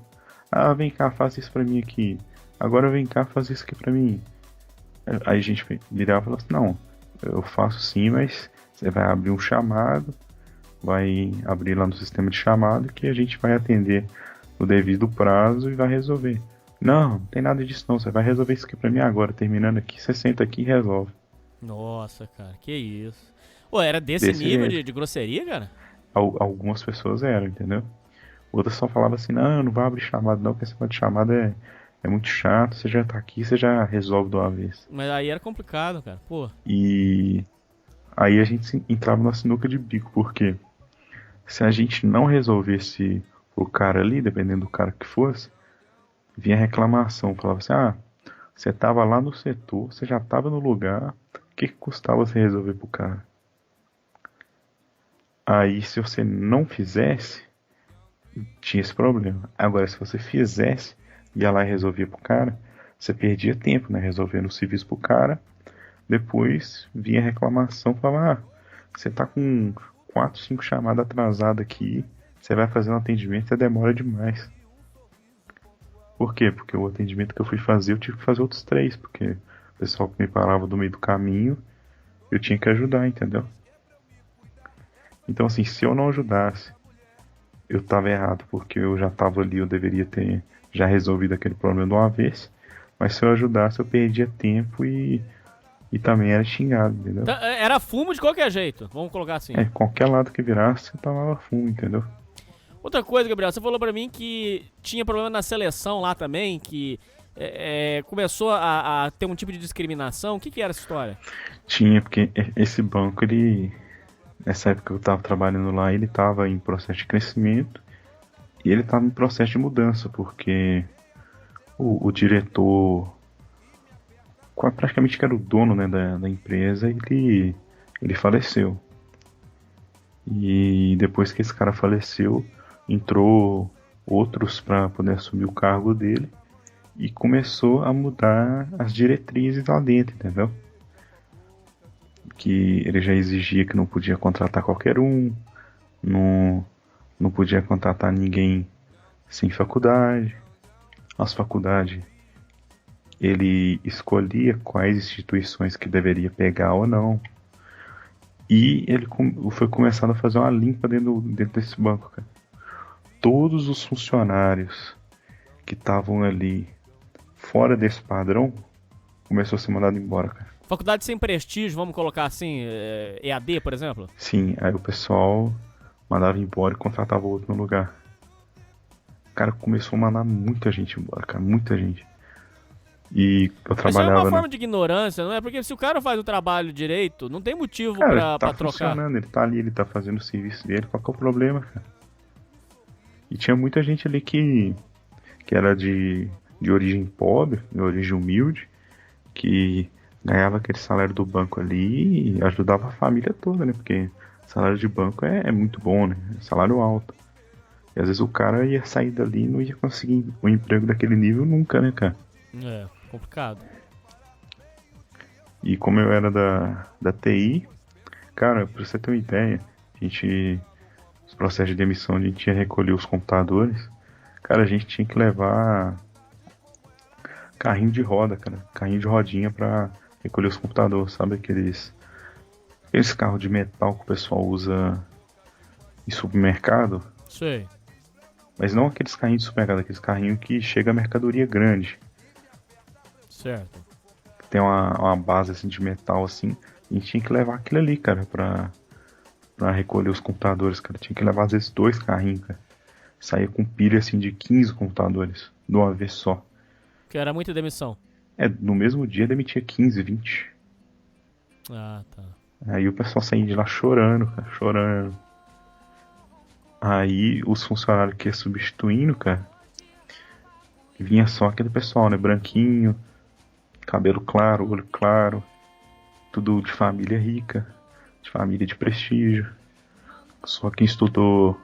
Ah, vem cá, faz isso pra mim aqui. Agora vem cá, faz isso aqui pra mim. Aí a gente virava e falava assim, não, eu faço sim, mas você vai abrir um chamado, vai abrir lá no sistema de chamado que a gente vai atender no devido prazo e vai resolver. Não tem nada disso não, você vai resolver isso aqui pra mim agora, terminando aqui, você senta aqui e resolve. Nossa, cara, que isso. Pô, era desse nível de grosseria, cara? Algumas pessoas eram, entendeu? Outras só falavam assim, não vai abrir chamado não, porque esse negócio de chamada é muito chato, você já tá aqui, você já resolve de uma vez. Mas aí era complicado, cara, pô. E aí a gente entrava na sinuca de bico, porque se a gente não resolvesse o cara ali, dependendo do cara que fosse, vinha reclamação, falava assim, você tava lá no setor, você já tava no lugar, o que custava você resolver pro cara? Aí se você não fizesse, tinha esse problema. Agora se você fizesse, ia lá e resolvia pro cara, você perdia tempo, né, resolvendo o serviço pro cara, depois vinha reclamação, falava, você tá com 4, 5 chamadas atrasadas aqui, você vai fazer um atendimento, você demora demais. Por quê? Porque o atendimento que eu fui fazer, eu tive que fazer outros 3, porque o pessoal que me parava do meio do caminho, eu tinha que ajudar, entendeu? Então assim, se eu não ajudasse, eu tava errado, porque eu já tava ali, eu deveria ter já resolvido aquele problema de uma vez, mas se eu ajudasse, eu perdia tempo e e também era xingado, entendeu? Era fumo de qualquer jeito, vamos colocar assim. Qualquer lado que virasse, você tomava fumo, entendeu? Outra coisa, Gabriel, você falou pra mim que tinha problema na seleção lá também, que começou a ter um tipo de discriminação. O que era essa história? Tinha, porque esse banco, nessa época que eu tava trabalhando lá, ele tava em processo de crescimento e ele tava em processo de mudança, porque o diretor, praticamente que era o dono, né, da empresa, ele faleceu. E depois que esse cara faleceu, entrou outros para poder assumir o cargo dele e começou a mudar as diretrizes lá dentro, entendeu? Que ele já exigia que não podia contratar qualquer um, não podia contratar ninguém sem faculdade. As faculdades, ele escolhia quais instituições que deveria pegar ou não. E ele foi começando a fazer uma limpa dentro desse banco, cara. Todos os funcionários que estavam ali fora desse padrão começou a ser mandado embora, cara. Faculdade sem prestígio, vamos colocar assim, EAD, por exemplo? Sim, aí o pessoal mandava embora e contratava outro no lugar. O cara começou a mandar muita gente embora, cara, muita gente. E eu trabalhava... Isso é uma forma de ignorância, não é? Porque se o cara faz o trabalho direito, não tem motivo pra trocar. Funcionando, ele tá ali, ele tá fazendo o serviço dele, qual que é o problema, cara? E tinha muita gente ali que era de origem pobre, de origem humilde, que ganhava aquele salário do banco ali e ajudava a família toda, né? Porque salário de banco é muito bom, né? Salário alto. E às vezes o cara ia sair dali e não ia conseguir um emprego daquele nível nunca, né, cara? É, complicado. E como eu era da TI, cara, pra você ter uma ideia, os processos de demissão, a gente ia recolher os computadores, cara, a gente tinha que levar carrinho de roda, cara, carrinho de rodinha pra recolher os computadores, sabe aqueles carros de metal que o pessoal usa em supermercado? Sei. Mas não aqueles carrinhos de supermercado, aqueles carrinhos que chega a mercadoria grande. Certo. Tem uma base assim de metal assim, a gente tinha que levar aquilo ali, cara, pra recolher os computadores, cara. Tinha que levar às vezes 2 carrinhos, cara. Saía com pilha assim de 15 computadores, de uma vez só. Que era muita demissão. No mesmo dia demitia 15, 20. Ah, tá. Aí o pessoal saía de lá chorando, cara, chorando. Aí os funcionários que ia substituindo, cara, vinha só aquele pessoal, né, branquinho, cabelo claro, olho claro, tudo de família rica, de família de prestígio. Só quem estudou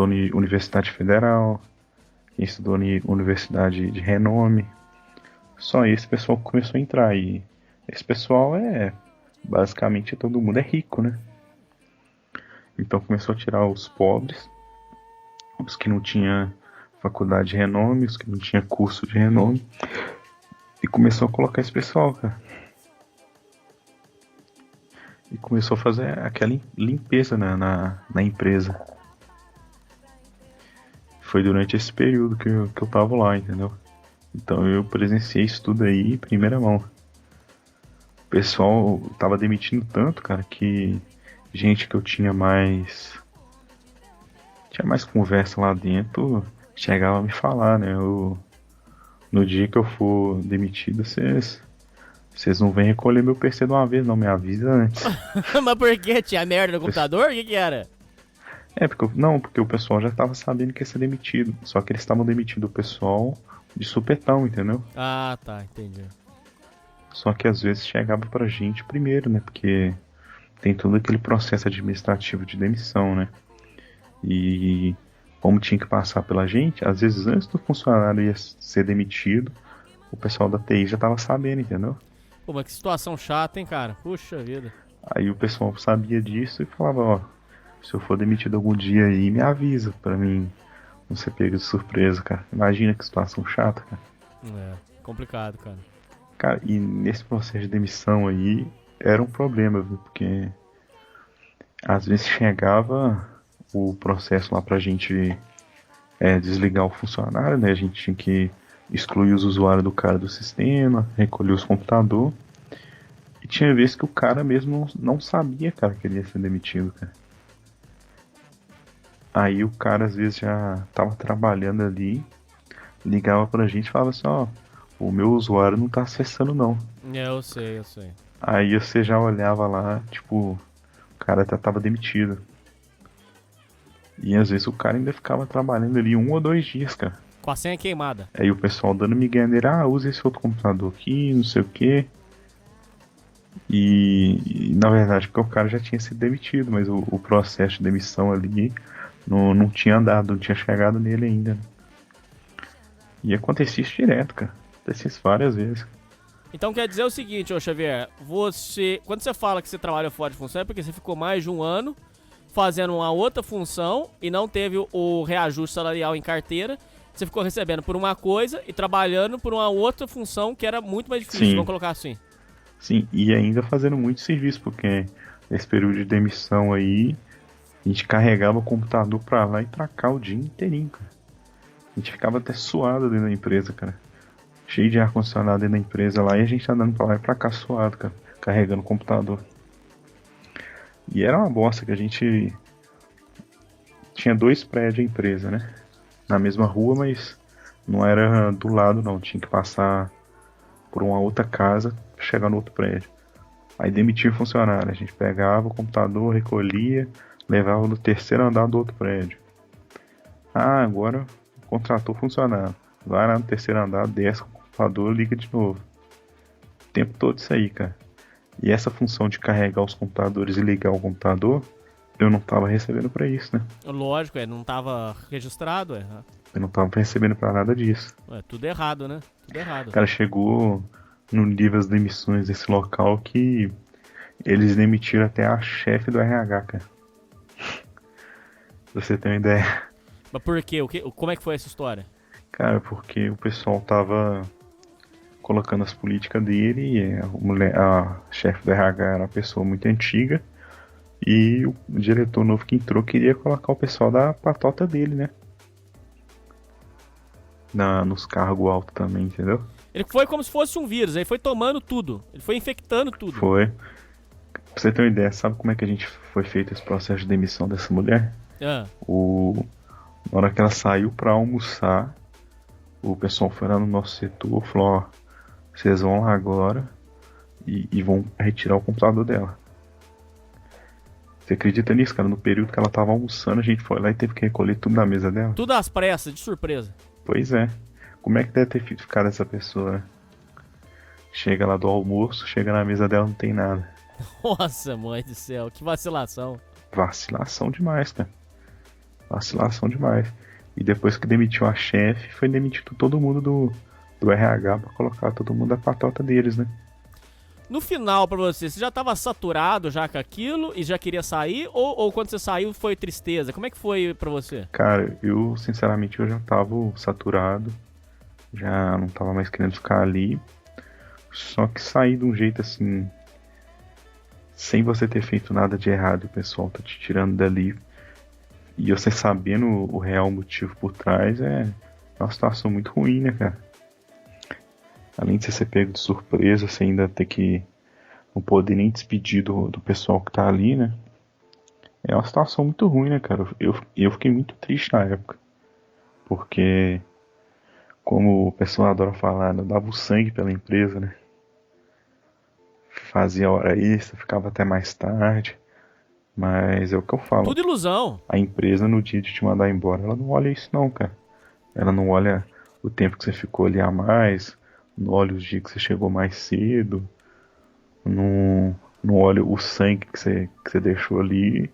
em Universidade Federal, quem estudou em Universidade de renome. Só esse pessoal que começou a entrar. E esse pessoal basicamente todo mundo é rico, né? Então começou a tirar os pobres, os que não tinham faculdade de renome, os que não tinham curso de renome, e começou a colocar esse pessoal, cara. E começou a fazer aquela limpeza na empresa. Foi durante esse período que eu tava lá, entendeu? Então eu presenciei isso tudo aí em primeira mão. O pessoal tava demitindo tanto, cara, que gente que eu tinha mais conversa lá dentro chegava a me falar, né? No dia que eu for demitido, vocês não vêm recolher meu PC de uma vez, não, me avisa antes. Mas por que? Tinha merda no computador? O que era? Porque o pessoal já tava sabendo que ia ser demitido. Só que eles estavam demitindo o pessoal de supetão, entendeu? Ah, tá, entendi. Só que às vezes chegava pra gente primeiro, né? Porque tem todo aquele processo administrativo de demissão, né? E como tinha que passar pela gente, às vezes antes do funcionário ia ser demitido, o pessoal da TI já tava sabendo, entendeu? Pô, mas que situação chata, hein, cara? Puxa vida. Aí o pessoal sabia disso e falava, ó, se eu for demitido algum dia aí, me avisa pra mim não ser pego de surpresa, cara. Imagina que situação chata, cara. É, complicado, cara. Cara, e nesse processo de demissão aí, era um problema, viu? Porque às vezes chegava o processo lá pra gente desligar o funcionário, né? A gente tinha que excluir os usuários do cara do sistema, recolher os computadores. tinha vezes que o cara mesmo não sabia, cara, que ele ia ser demitido, cara. Aí o cara às vezes já tava trabalhando ali, ligava pra gente e falava assim, ó, o meu usuário não tá acessando não. Eu sei. Aí você já olhava lá, tipo, o cara tava demitido. E às vezes o cara ainda ficava trabalhando ali 1 ou 2 dias, cara. Com a senha queimada. Aí o pessoal dando migué nele, usa esse outro computador aqui, não sei o quê. E na verdade, porque o cara já tinha sido demitido, mas o processo de demissão ali não tinha andado, não tinha chegado nele ainda. Né? E acontecia isso direto, cara. Acontecia isso várias vezes. Então quer dizer o seguinte, ô Xavier, quando você fala que você trabalha fora de função, é porque você ficou mais de 1 ano fazendo uma outra função e não teve o reajuste salarial em carteira. Você ficou recebendo por uma coisa e trabalhando por uma outra função que era muito mais difícil, vamos colocar assim. Sim, e ainda fazendo muito serviço, porque nesse período de demissão aí, a gente carregava o computador pra lá e pra cá o dia inteirinho, cara. A gente ficava até suado dentro da empresa, cara. Cheio de ar-condicionado dentro da empresa lá e a gente andando pra lá e pra cá suado, cara. Carregando o computador. E era uma bosta que a gente tinha 2 prédios de empresa, né? Na mesma rua, mas não era do lado não. Tinha que passar por uma outra casa pra chegar no outro prédio. Aí demitia o funcionário. A gente pegava o computador, recolhia, levava no 3º andar do outro prédio. Agora contratou funcionário. Vai lá no 3º andar, desce o computador, liga de novo. O tempo todo isso aí, cara. E essa função de carregar os computadores e ligar o computador, eu não tava recebendo pra isso, né? Lógico, não tava registrado, Eu não tava recebendo pra nada disso. Tudo errado, né? Tudo errado. O cara chegou no nível das demissões desse local que eles demitiram até a chefe do RH, cara. Pra você ter uma ideia. Mas por quê? Como é que foi essa história? Cara, porque o pessoal tava colocando as políticas dele e a chefe do RH era uma pessoa muito antiga e o diretor novo que entrou queria colocar o pessoal da patota dele, né? Nos cargos altos também, entendeu? Ele foi como se fosse um vírus, ele foi tomando tudo, ele foi infectando tudo. Foi. Pra você ter uma ideia, sabe como é que a gente foi feito esse processo de demissão dessa mulher? Na hora que ela saiu pra almoçar, o pessoal foi lá no nosso setor e falou, ó, vocês vão lá agora e vão retirar o computador dela. Você acredita nisso, cara? No período que ela tava almoçando, a gente foi lá e teve que recolher tudo na mesa dela. Tudo às pressas, de surpresa. Pois é. Como é que deve ter ficado essa pessoa, né? Chega lá do almoço, chega na mesa dela, não tem nada. Nossa, mãe do céu, que vacilação. Vacilação demais, cara. Vacilação demais. E depois que demitiu a chefe, foi demitido todo mundo do RH pra colocar todo mundo da patota deles, né? No final, pra você já tava saturado já com aquilo e já queria sair? Ou quando você saiu foi tristeza? Como é que foi pra você? Cara, eu sinceramente eu já tava saturado. Já não tava mais querendo ficar ali. Só que sair de um jeito assim, sem você ter feito nada de errado, o pessoal tá te tirando dali. E você sabendo o real motivo por trás é uma situação muito ruim, né, cara? Além de você ser pego de surpresa, você ainda ter que não poder nem despedir do pessoal que tá ali, né? É uma situação muito ruim, né, cara? Eu fiquei muito triste na época. Porque, como o pessoal adora falar, eu dava o sangue pela empresa, né? Fazia hora extra, ficava até mais tarde. Mas é o que eu falo. Tudo ilusão. A empresa, no dia de te mandar embora, ela não olha isso não, cara. Ela não olha o tempo que você ficou ali a mais, não olha os dias que você chegou mais cedo, não olha o sangue que você deixou ali.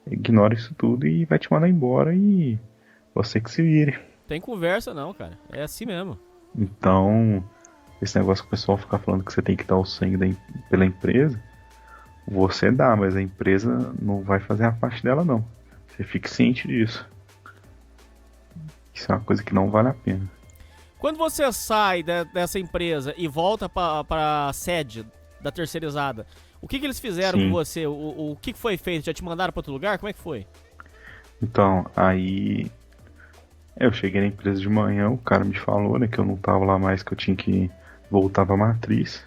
Ignora isso tudo e vai te mandar embora e você que se vire. Tem conversa não, cara. É assim mesmo. Então, esse negócio que o pessoal fica falando que você tem que dar o sangue pela empresa, você dá, mas a empresa não vai fazer a parte dela não. Você fique ciente disso. Isso é uma coisa que não vale a pena. Quando você sai dessa empresa e volta para a sede da terceirizada, o que eles fizeram com você? O que foi feito? Já te mandaram para outro lugar? Como é que foi? Então, aí eu cheguei na empresa de manhã, o cara me falou, né, que eu não tava lá mais, que eu tinha que voltar pra matriz.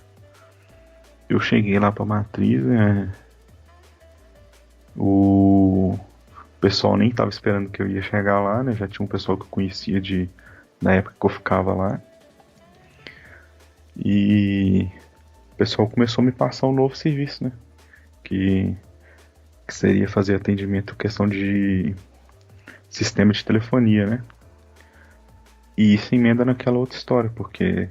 eu cheguei lá pra matriz, o pessoal nem tava esperando que eu ia chegar lá, né? Já tinha um pessoal que eu conhecia na época que eu ficava lá. E o pessoal começou a me passar um novo serviço, né? Que seria fazer atendimento questão de sistema de telefonia, né? E isso emenda naquela outra história, porque...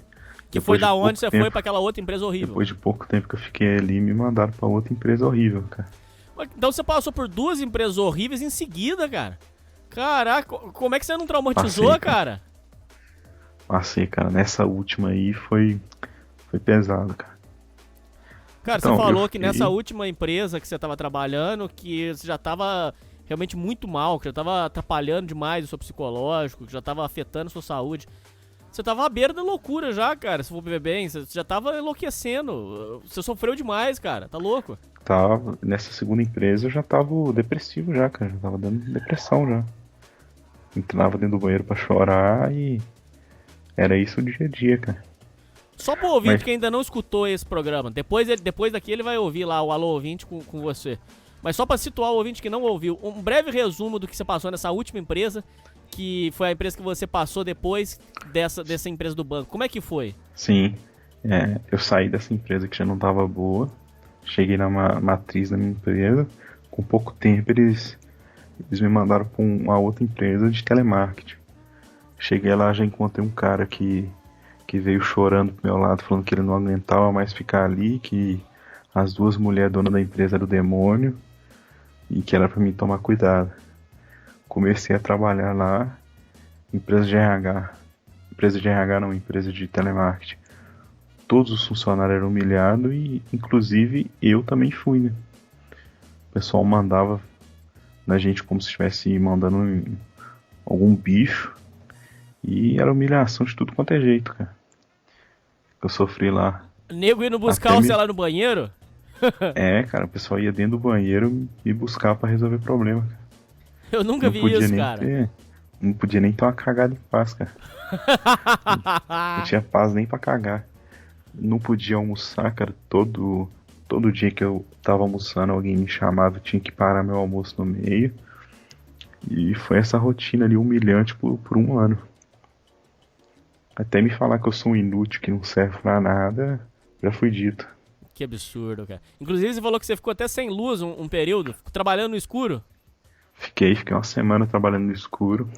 Que foi da onde você foi pra aquela outra empresa horrível. Depois de pouco tempo que eu fiquei ali, me mandaram pra outra empresa horrível, cara. Então você passou por 2 empresas horríveis em seguida, cara. Caraca, como é que você não traumatizou, Passei, cara? Passei, cara. Nessa última aí foi pesado, cara. Cara, Então, você falou que nessa última empresa que você tava trabalhando, que você já tava realmente muito mal, que já tava atrapalhando demais o seu psicológico, que já tava afetando a sua saúde. Você tava à beira da loucura já, cara, se for ver bem. Você já tava enlouquecendo. Você sofreu demais, cara. Tá louco? Tava. Nessa segunda empresa eu já tava depressivo já, cara. Já tava dando depressão já. Entrava dentro do banheiro pra chorar e... Era isso o dia a dia, cara. Só pro ouvinte que ainda não escutou esse programa. Depois daqui ele vai ouvir lá o Alô Ouvinte com você. Mas só pra situar o ouvinte que não ouviu, um breve resumo do que você passou nessa última empresa, que foi a empresa que você passou depois dessa empresa do banco. Como é que foi? Sim, eu saí dessa empresa que já não tava boa, cheguei na matriz da minha empresa, com pouco tempo eles me mandaram pra uma outra empresa de telemarketing. Cheguei lá, já encontrei um cara que veio chorando pro meu lado, falando que ele não aguentava mais ficar ali, que as 2 mulheres donas da empresa eram o demônio, e que era pra mim tomar cuidado. Comecei a trabalhar lá, empresa de telemarketing. Todos os funcionários eram humilhados e inclusive eu também fui, né? O pessoal mandava na gente como se estivesse mandando algum bicho e era humilhação de tudo quanto é jeito, cara. Eu sofri lá. Nego indo buscar você lá no banheiro? Cara, o pessoal ia dentro do banheiro me buscar pra resolver problema, cara. Eu nunca vi isso, cara. Não podia nem ter uma cagada em paz, cara. Não tinha paz nem pra cagar. Não podia almoçar, cara. Todo dia que eu tava almoçando, alguém me chamava, eu tinha que parar meu almoço no meio. E foi essa rotina ali humilhante por 1 ano. Até me falar que eu sou um inútil, que não serve pra nada, já fui dito. Que absurdo, cara. Inclusive você falou que você ficou até sem luz um período, trabalhando no escuro. Fiquei 1 semana trabalhando no escuro.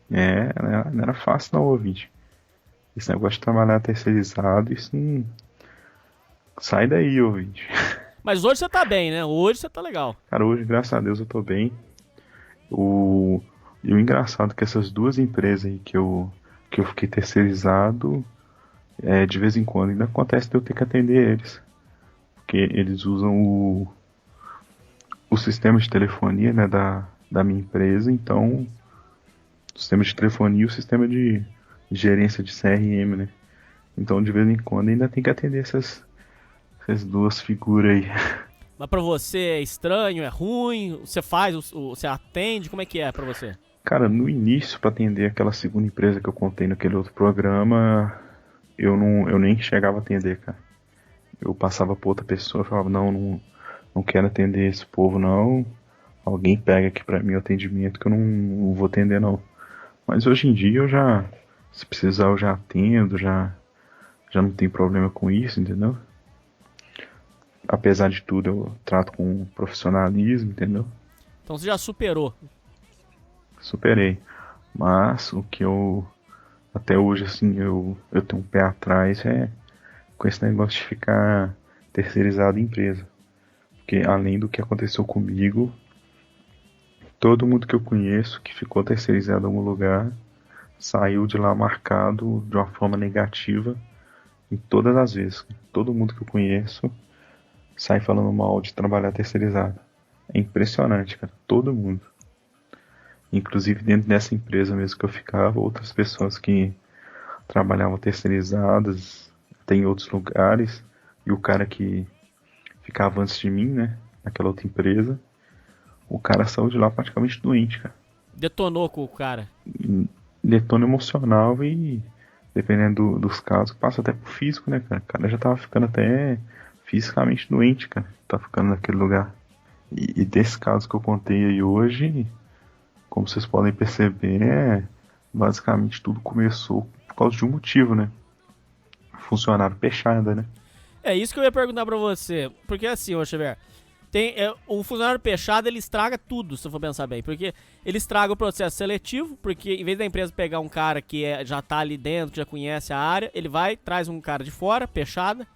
Não era fácil não, ouvinte. Esse negócio de trabalhar terceirizado, isso não... Sai daí, ouvinte. Mas hoje você tá bem, né? Hoje você tá legal. Cara, hoje, graças a Deus, eu tô bem. E o engraçado é que essas 2 empresas aí que eu fiquei terceirizado, de vez em quando ainda acontece de eu ter que atender eles. Porque eles usam o sistema de telefonia, né, da minha empresa, então o sistema de telefonia e o sistema de gerência de CRM, né? Então de vez em quando ainda tem que atender essas 2 figuras aí. Mas pra você é estranho, é ruim? Você você atende? Como é que é pra você? Cara, no início, pra atender aquela segunda empresa que eu contei naquele outro programa, eu nem chegava a atender, cara. Eu passava pra outra pessoa, falava, não quero atender esse povo, não. Alguém pega aqui pra mim o atendimento que eu não vou atender, não. Mas hoje em dia se precisar eu já atendo, já não tem problema com isso, entendeu? Apesar de tudo, eu trato com profissionalismo, entendeu? Então você já superou. Superei. Mas o que eu... Até hoje, assim, eu tenho um pé atrás com esse negócio de ficar terceirizado em empresa. Porque além do que aconteceu comigo, todo mundo que eu conheço que ficou terceirizado em algum lugar saiu de lá marcado de uma forma negativa em todas as vezes. Todo mundo que eu conheço sai falando mal de trabalhar terceirizado. É impressionante, cara. Todo mundo. Inclusive dentro dessa empresa mesmo que eu ficava, outras pessoas que trabalhavam terceirizadas, tem outros lugares, e o cara que ficava antes de mim, né, naquela outra empresa, o cara saiu de lá praticamente doente, cara. Detonou com o cara. Detona emocional e, dependendo dos casos, passa até pro físico, né, cara? O cara já tava ficando até fisicamente doente, cara, tá ficando naquele lugar. E desse caso que eu contei aí hoje, como vocês podem perceber, basicamente tudo começou por causa de um motivo, né? Funcionário peixada, né? É isso que eu ia perguntar pra você. Porque assim, ô Xavier, o funcionário peixado, ele estraga tudo, se eu for pensar bem. Porque ele estraga o processo seletivo, porque em vez da empresa pegar um cara que já tá ali dentro, que já conhece a área, ele vai, traz um cara de fora, peixada.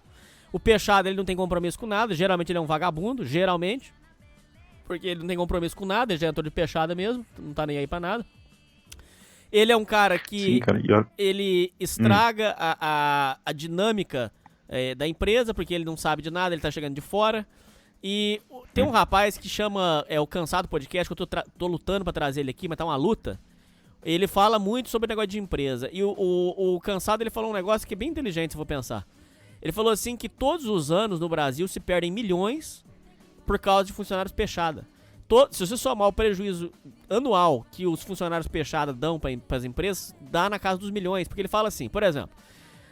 O peixado, ele não tem compromisso com nada, geralmente ele é um vagabundo, geralmente. Porque ele não tem compromisso com nada, ele já entrou de peixada mesmo, não tá nem aí pra nada. Ele é um cara que Sim, cara, ele estraga a dinâmica da empresa, porque ele não sabe de nada, ele tá chegando de fora. E tem um rapaz que chama o Cansado Podcast, que eu tô lutando pra trazer ele aqui, mas tá uma luta. Ele fala muito sobre o negócio de empresa. E o Cansado, ele falou um negócio que é bem inteligente, se eu for pensar. Ele falou assim que todos os anos no Brasil se perdem milhões por causa de funcionários peixada. Se você somar o prejuízo anual que os funcionários peixada dão para as empresas, dá na casa dos milhões. Porque ele fala assim, por exemplo,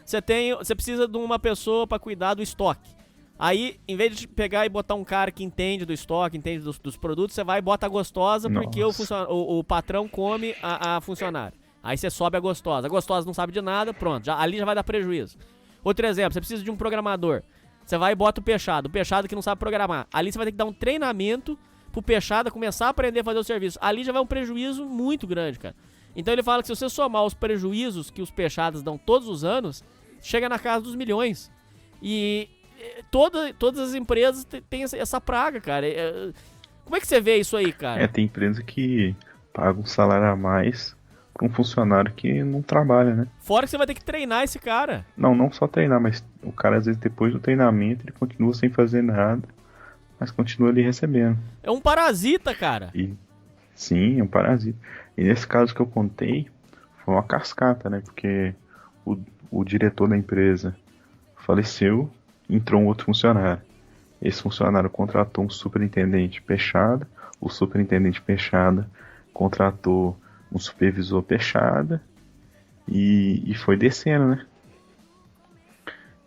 você precisa de uma pessoa para cuidar do estoque. Aí, em vez de pegar e botar um cara que entende do estoque, entende dos produtos, você vai e bota a gostosa porque o patrão come a funcionária. Aí você sobe a gostosa não sabe de nada, pronto, ali já vai dar prejuízo. Outro exemplo, você precisa de um programador. Você vai e bota o peixado que não sabe programar. Ali você vai ter que dar um treinamento pro peixado começar a aprender a fazer o serviço. Ali já vai um prejuízo muito grande, cara. Então ele fala que se você somar os prejuízos que os peixados dão todos os anos, chega na casa dos milhões. E todas as empresas têm essa praga, cara. Como é que você vê isso aí, cara? Tem empresa que paga um salário a mais pra um funcionário que não trabalha, né? Fora que você vai ter que treinar esse cara. Não só treinar, mas o cara às vezes depois do treinamento ele continua sem fazer nada, mas continua ali recebendo. É um parasita, cara. Sim, é um parasita. E nesse caso que eu contei, foi uma cascata, né? Porque o diretor da empresa faleceu, entrou um outro funcionário. Esse funcionário contratou um superintendente peixada, o superintendente peixada contratou um supervisor peixada e foi descendo, né?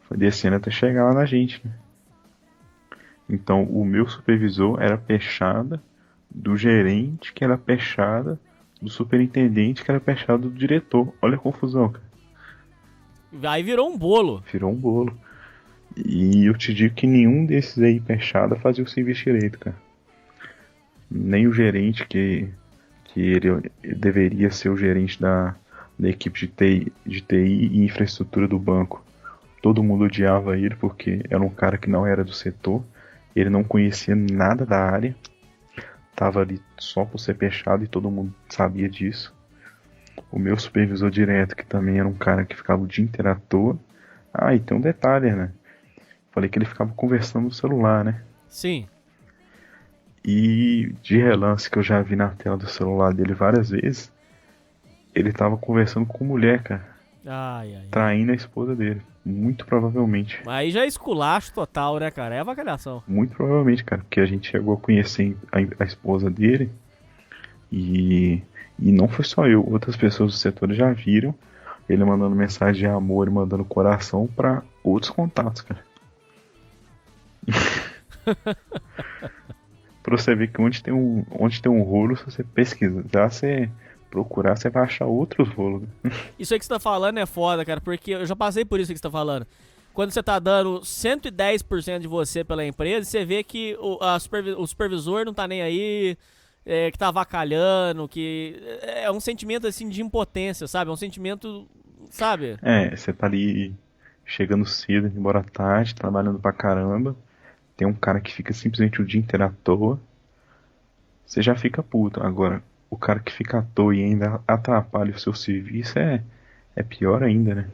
Foi descendo até chegar lá na gente, né? Então, o meu supervisor era peixada do gerente, que era peixada do superintendente, que era peixada do diretor. Olha a confusão, cara. Aí virou um bolo. Virou um bolo. E eu te digo que nenhum desses aí peixada fazia o serviço direito, cara. Nem o gerente, que ele deveria ser o gerente da equipe de TI e infraestrutura do banco. Todo mundo odiava ele porque era um cara que não era do setor. Ele não conhecia nada da área. Tava ali só por ser peixado e todo mundo sabia disso. O meu supervisor direto, que também era um cara que ficava o dia inteiro à toa. E tem um detalhe, né? Falei que ele ficava conversando no celular, né? Sim. E de relance que eu já vi na tela do celular dele várias vezes, ele tava conversando com mulher, cara. Traindo a esposa dele. Muito provavelmente. Aí já é esculacho total, né, cara? É avacalhação. Muito provavelmente, cara. Porque a gente chegou a conhecer a esposa dele. E não foi só eu. Outras pessoas do setor já viram ele mandando mensagem de amor e mandando coração pra outros contatos, cara. Pra você ver que onde tem um rolo, se você pesquisar, você procurar, você vai achar outros rolos. Isso aí que você tá falando é foda, cara, porque eu já passei por isso que você tá falando. Quando você tá dando 110% de você pela empresa, você vê que o supervisor não tá nem aí, que tá avacalhando, que é um sentimento assim de impotência, sabe? É um sentimento, sabe? Você tá ali chegando cedo, embora tarde, trabalhando pra caramba. Tem um cara que fica simplesmente o dia inteiro à toa. Você já fica puto. Agora, o cara que fica à toa e ainda atrapalha o seu serviço é pior ainda, né?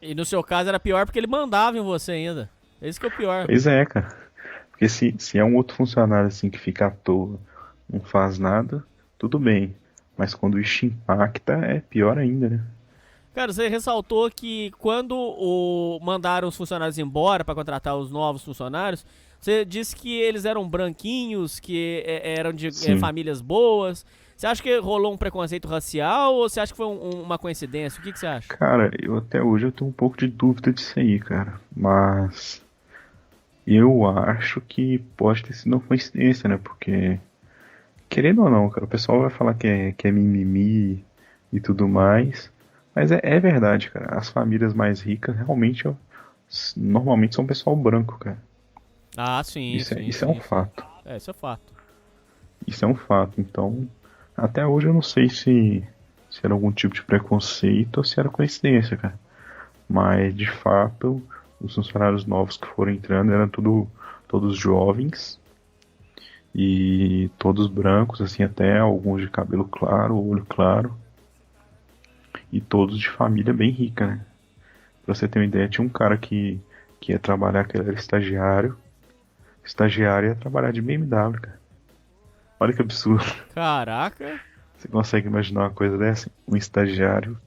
E no seu caso era pior porque ele mandava em você ainda. Esse que é o pior. Pois é, cara. Porque se é um outro funcionário assim que fica à toa, não faz nada, tudo bem. Mas quando isso impacta, é pior ainda, né? Cara, você ressaltou que quando mandaram os funcionários embora para contratar os novos funcionários, você disse que eles eram branquinhos, que eram de famílias boas. Você acha que rolou um preconceito racial ou você acha que foi uma coincidência? O que você acha? Cara, até hoje eu tenho um pouco de dúvida disso aí, cara. Mas Eu acho que pode ter sido uma coincidência, né? Porque, querendo ou não, cara, o pessoal vai falar que é mimimi e tudo mais. Mas é verdade, cara. As famílias mais ricas realmente normalmente são pessoal branco, cara. Ah, sim, Isso, sim, isso é sim, um fato. isso é fato. Isso é um fato. Então, até hoje eu não sei se era algum tipo de preconceito ou se era coincidência, cara. Mas, de fato, os funcionários novos que foram entrando eram todos jovens e todos brancos, assim, até alguns de cabelo claro, olho claro, e todos de família bem rica, né? Pra você ter uma ideia, tinha um cara que ia trabalhar, que ele era estagiário. Estagiário ia trabalhar de BMW, cara. Olha que absurdo. Caraca. Você consegue imaginar uma coisa dessa? Um estagiário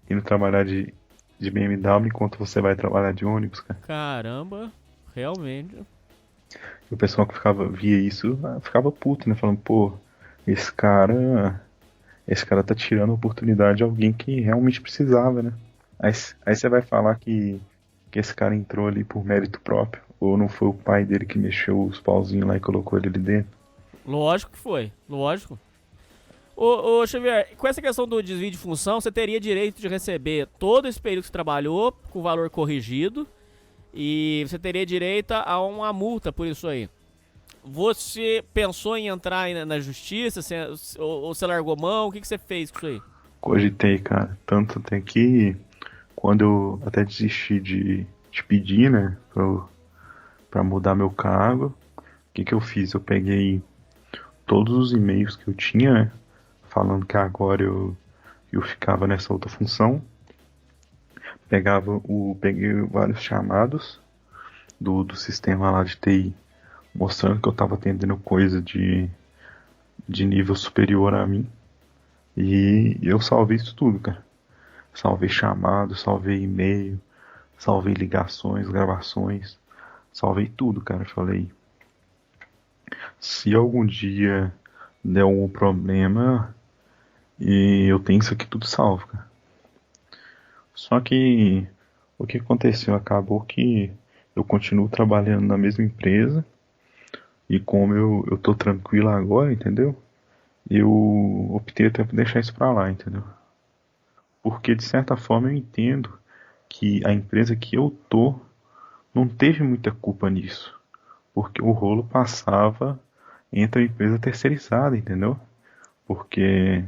indo trabalhar de BMW enquanto você vai trabalhar de ônibus, cara. Caramba, realmente. E o pessoal que via isso, ficava puto, né? Falando, pô, esse cara tá tirando a oportunidade de alguém que realmente precisava, né? Aí você vai falar que esse cara entrou ali por mérito próprio, ou não foi o pai dele que mexeu os pauzinhos lá e colocou ele ali dentro? Lógico que foi, lógico. Ô Xavier, com essa questão do desvio de função, você teria direito de receber todo esse período que você trabalhou com o valor corrigido e você teria direito a uma multa por isso aí. Você pensou em entrar na justiça ou você largou mão? O que você fez com isso aí? Cogitei, cara. Tanto até que quando eu até desisti de pedir, né, pra mudar meu cargo, o que eu fiz? Eu peguei todos os e-mails que eu tinha, né, falando que agora eu ficava nessa outra função. Peguei vários chamados do sistema lá de TI, mostrando que eu estava atendendo coisa de nível superior a mim. E eu salvei isso tudo, cara. Salvei chamado, salvei e-mail, salvei ligações, gravações, salvei tudo, cara. Falei, se algum dia der algum problema, e eu tenho isso aqui tudo salvo, cara. Só que o que aconteceu? Acabou que eu continuo trabalhando na mesma empresa, e como eu tô tranquilo agora, entendeu? Eu optei até por deixar isso pra lá, entendeu? Porque de certa forma eu entendo que a empresa que eu tô não teve muita culpa nisso. Porque o rolo passava entre a empresa terceirizada, entendeu? Porque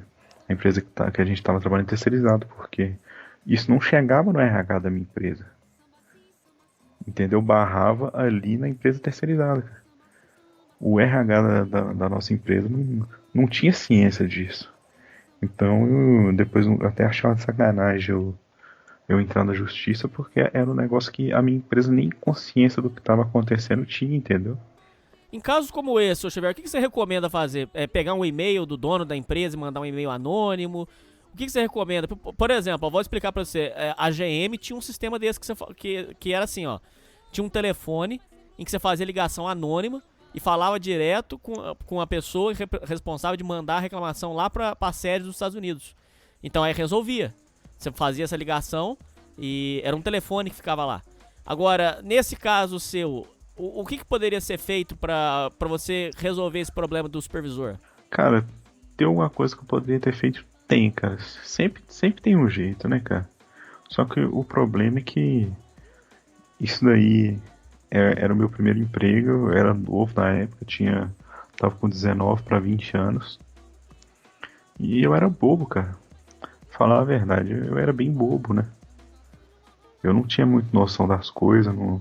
a empresa que a gente estava trabalhando terceirizado, porque isso não chegava no RH da minha empresa. Entendeu? Barrava ali na empresa terceirizada. O RH da nossa empresa não tinha ciência disso. Então, depois eu até achava de sacanagem eu entrar na justiça, porque era um negócio que a minha empresa nem consciência do que estava acontecendo tinha, entendeu? Em casos como esse, Xavier, o que você recomenda fazer? Pegar um e-mail do dono da empresa e mandar um e-mail anônimo? O que você recomenda? Por exemplo, eu vou explicar pra você. A GM tinha um sistema desse que era assim, ó. Tinha um telefone em que você fazia ligação anônima e falava direto com a pessoa responsável de mandar a reclamação lá pra sede dos Estados Unidos. Então aí resolvia. Você fazia essa ligação e era um telefone que ficava lá. Agora, nesse caso seu, o que poderia ser feito pra você resolver esse problema do supervisor? Cara, tem alguma coisa que eu poderia ter feito? Tem, cara. Sempre tem um jeito, né, cara? Só que o problema é que isso daí era o meu primeiro emprego, eu era novo na época, tava com 19 para 20 anos. E eu era bobo, cara. Falar a verdade, eu era bem bobo, né? Eu não tinha muita noção das coisas, não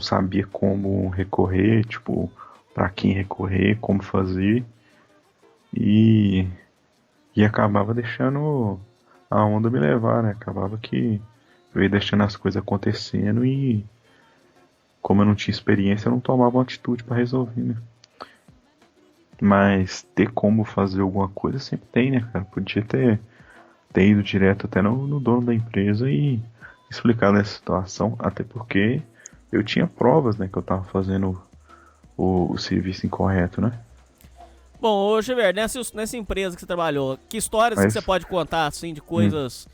sabia como recorrer, tipo, pra quem recorrer, como fazer. E acabava deixando a onda me levar, né? Acabava que eu ia deixando as coisas acontecendo e, como eu não tinha experiência, eu não tomava uma atitude pra resolver, né? Mas ter como fazer alguma coisa sempre tem, né, cara? Podia ter ido direto até no dono da empresa e explicar essa situação, até porque eu tinha provas, né, que eu tava fazendo o serviço incorreto, né? Bom, ô Xavier, nessa empresa que você trabalhou, que histórias que você pode contar, assim, de coisas...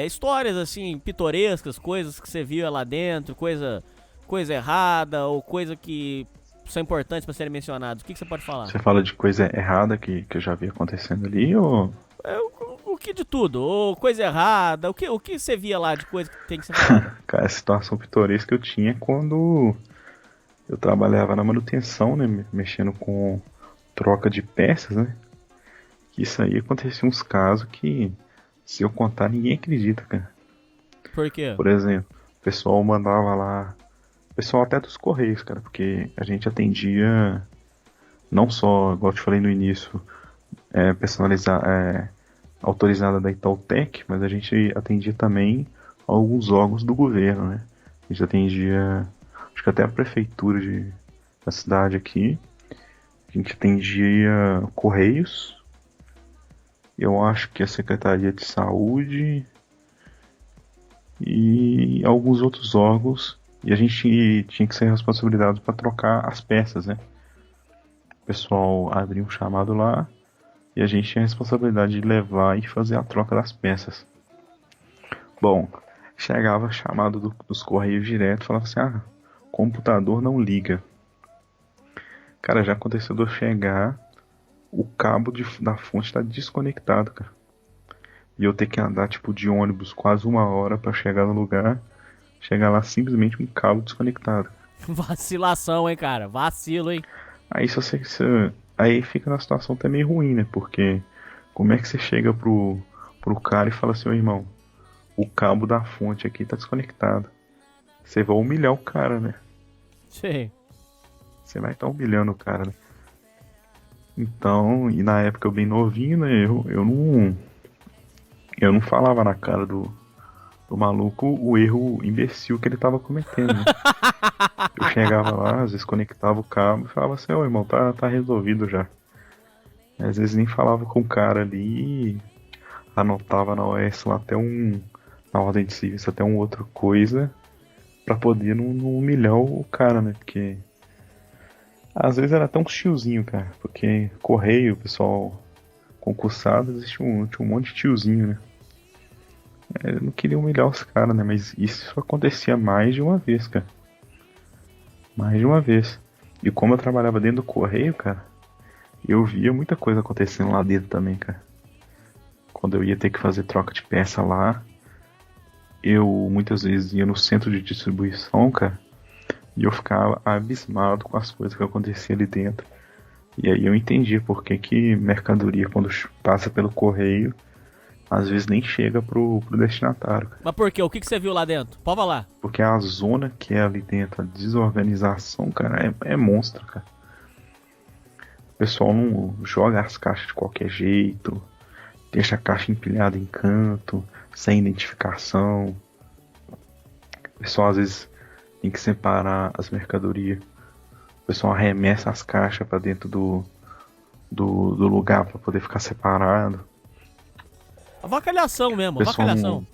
histórias, assim, pitorescas, coisas que você viu lá dentro, coisa coisa errada ou coisa que são importantes pra serem mencionados? O que você pode falar? Você fala de coisa errada que eu já vi acontecendo ali, ou... O que de tudo? Ou coisa errada? O que você via lá de coisa que tem que ser falada? Cara, a situação pitoresca que eu tinha quando eu trabalhava na manutenção, né? Mexendo com troca de peças, né? Isso aí acontecia uns casos que, se eu contar, ninguém acredita, cara. Por quê? Por exemplo, o pessoal mandava lá... O pessoal até dos Correios, cara, porque a gente atendia não só, igual eu te falei no início, autorizada da Itautec, mas a gente atendia também alguns órgãos do governo, né? A gente atendia, acho que até a prefeitura da cidade aqui. A gente atendia Correios, eu acho que a Secretaria de Saúde e alguns outros órgãos, e a gente tinha que ser responsabilizado para trocar as peças, né? O pessoal abria um chamado lá e a gente tinha a responsabilidade de levar e fazer a troca das peças. Bom, chegava chamado dos Correios direto, falava assim, computador não liga. Cara, já aconteceu de eu chegar, o cabo da fonte tá desconectado, cara. E eu ter que andar tipo de ônibus quase 1 hora para chegar no lugar, chegar lá simplesmente um cabo desconectado. Vacilação, hein, cara? Vacilo, hein? Aí aí fica na situação até meio ruim, né? Porque como é que você chega pro cara e fala assim, ô irmão, o cabo da fonte aqui tá desconectado. Você vai humilhar o cara, né? Sim. Você vai estar humilhando o cara, né? Então, e na época eu bem novinho, né? Eu não falava na cara do maluco o erro imbecil que ele tava cometendo, né? Eu chegava lá, às vezes conectava o cabo e falava assim, ô irmão, tá resolvido já. Às vezes nem falava com o cara ali, anotava na OS lá até na ordem de serviço até outra coisa, pra poder não humilhar o cara, né? Porque às vezes era até um tiozinho, cara, porque correio, pessoal concursado, tinha um monte de tiozinho, né? Eu não queria humilhar os caras, né? Mas isso acontecia mais de uma vez, cara. Mais de uma vez. E como eu trabalhava dentro do correio, cara, eu via muita coisa acontecendo lá dentro também, cara. Quando eu ia ter que fazer troca de peça lá, eu muitas vezes ia no centro de distribuição, cara, e eu ficava abismado com as coisas que aconteciam ali dentro. E aí eu entendi por que mercadoria, quando passa pelo correio, às vezes nem chega pro destinatário, cara. Mas por quê? O que você viu lá dentro? Pode falar. Porque a zona que é ali dentro, a desorganização, cara, é monstro, cara. O pessoal não joga as caixas de qualquer jeito, deixa a caixa empilhada em canto, sem identificação. O pessoal às vezes tem que separar as mercadorias. O pessoal arremessa as caixas pra dentro do lugar pra poder ficar separado. Avacalhação mesmo, avacalhação.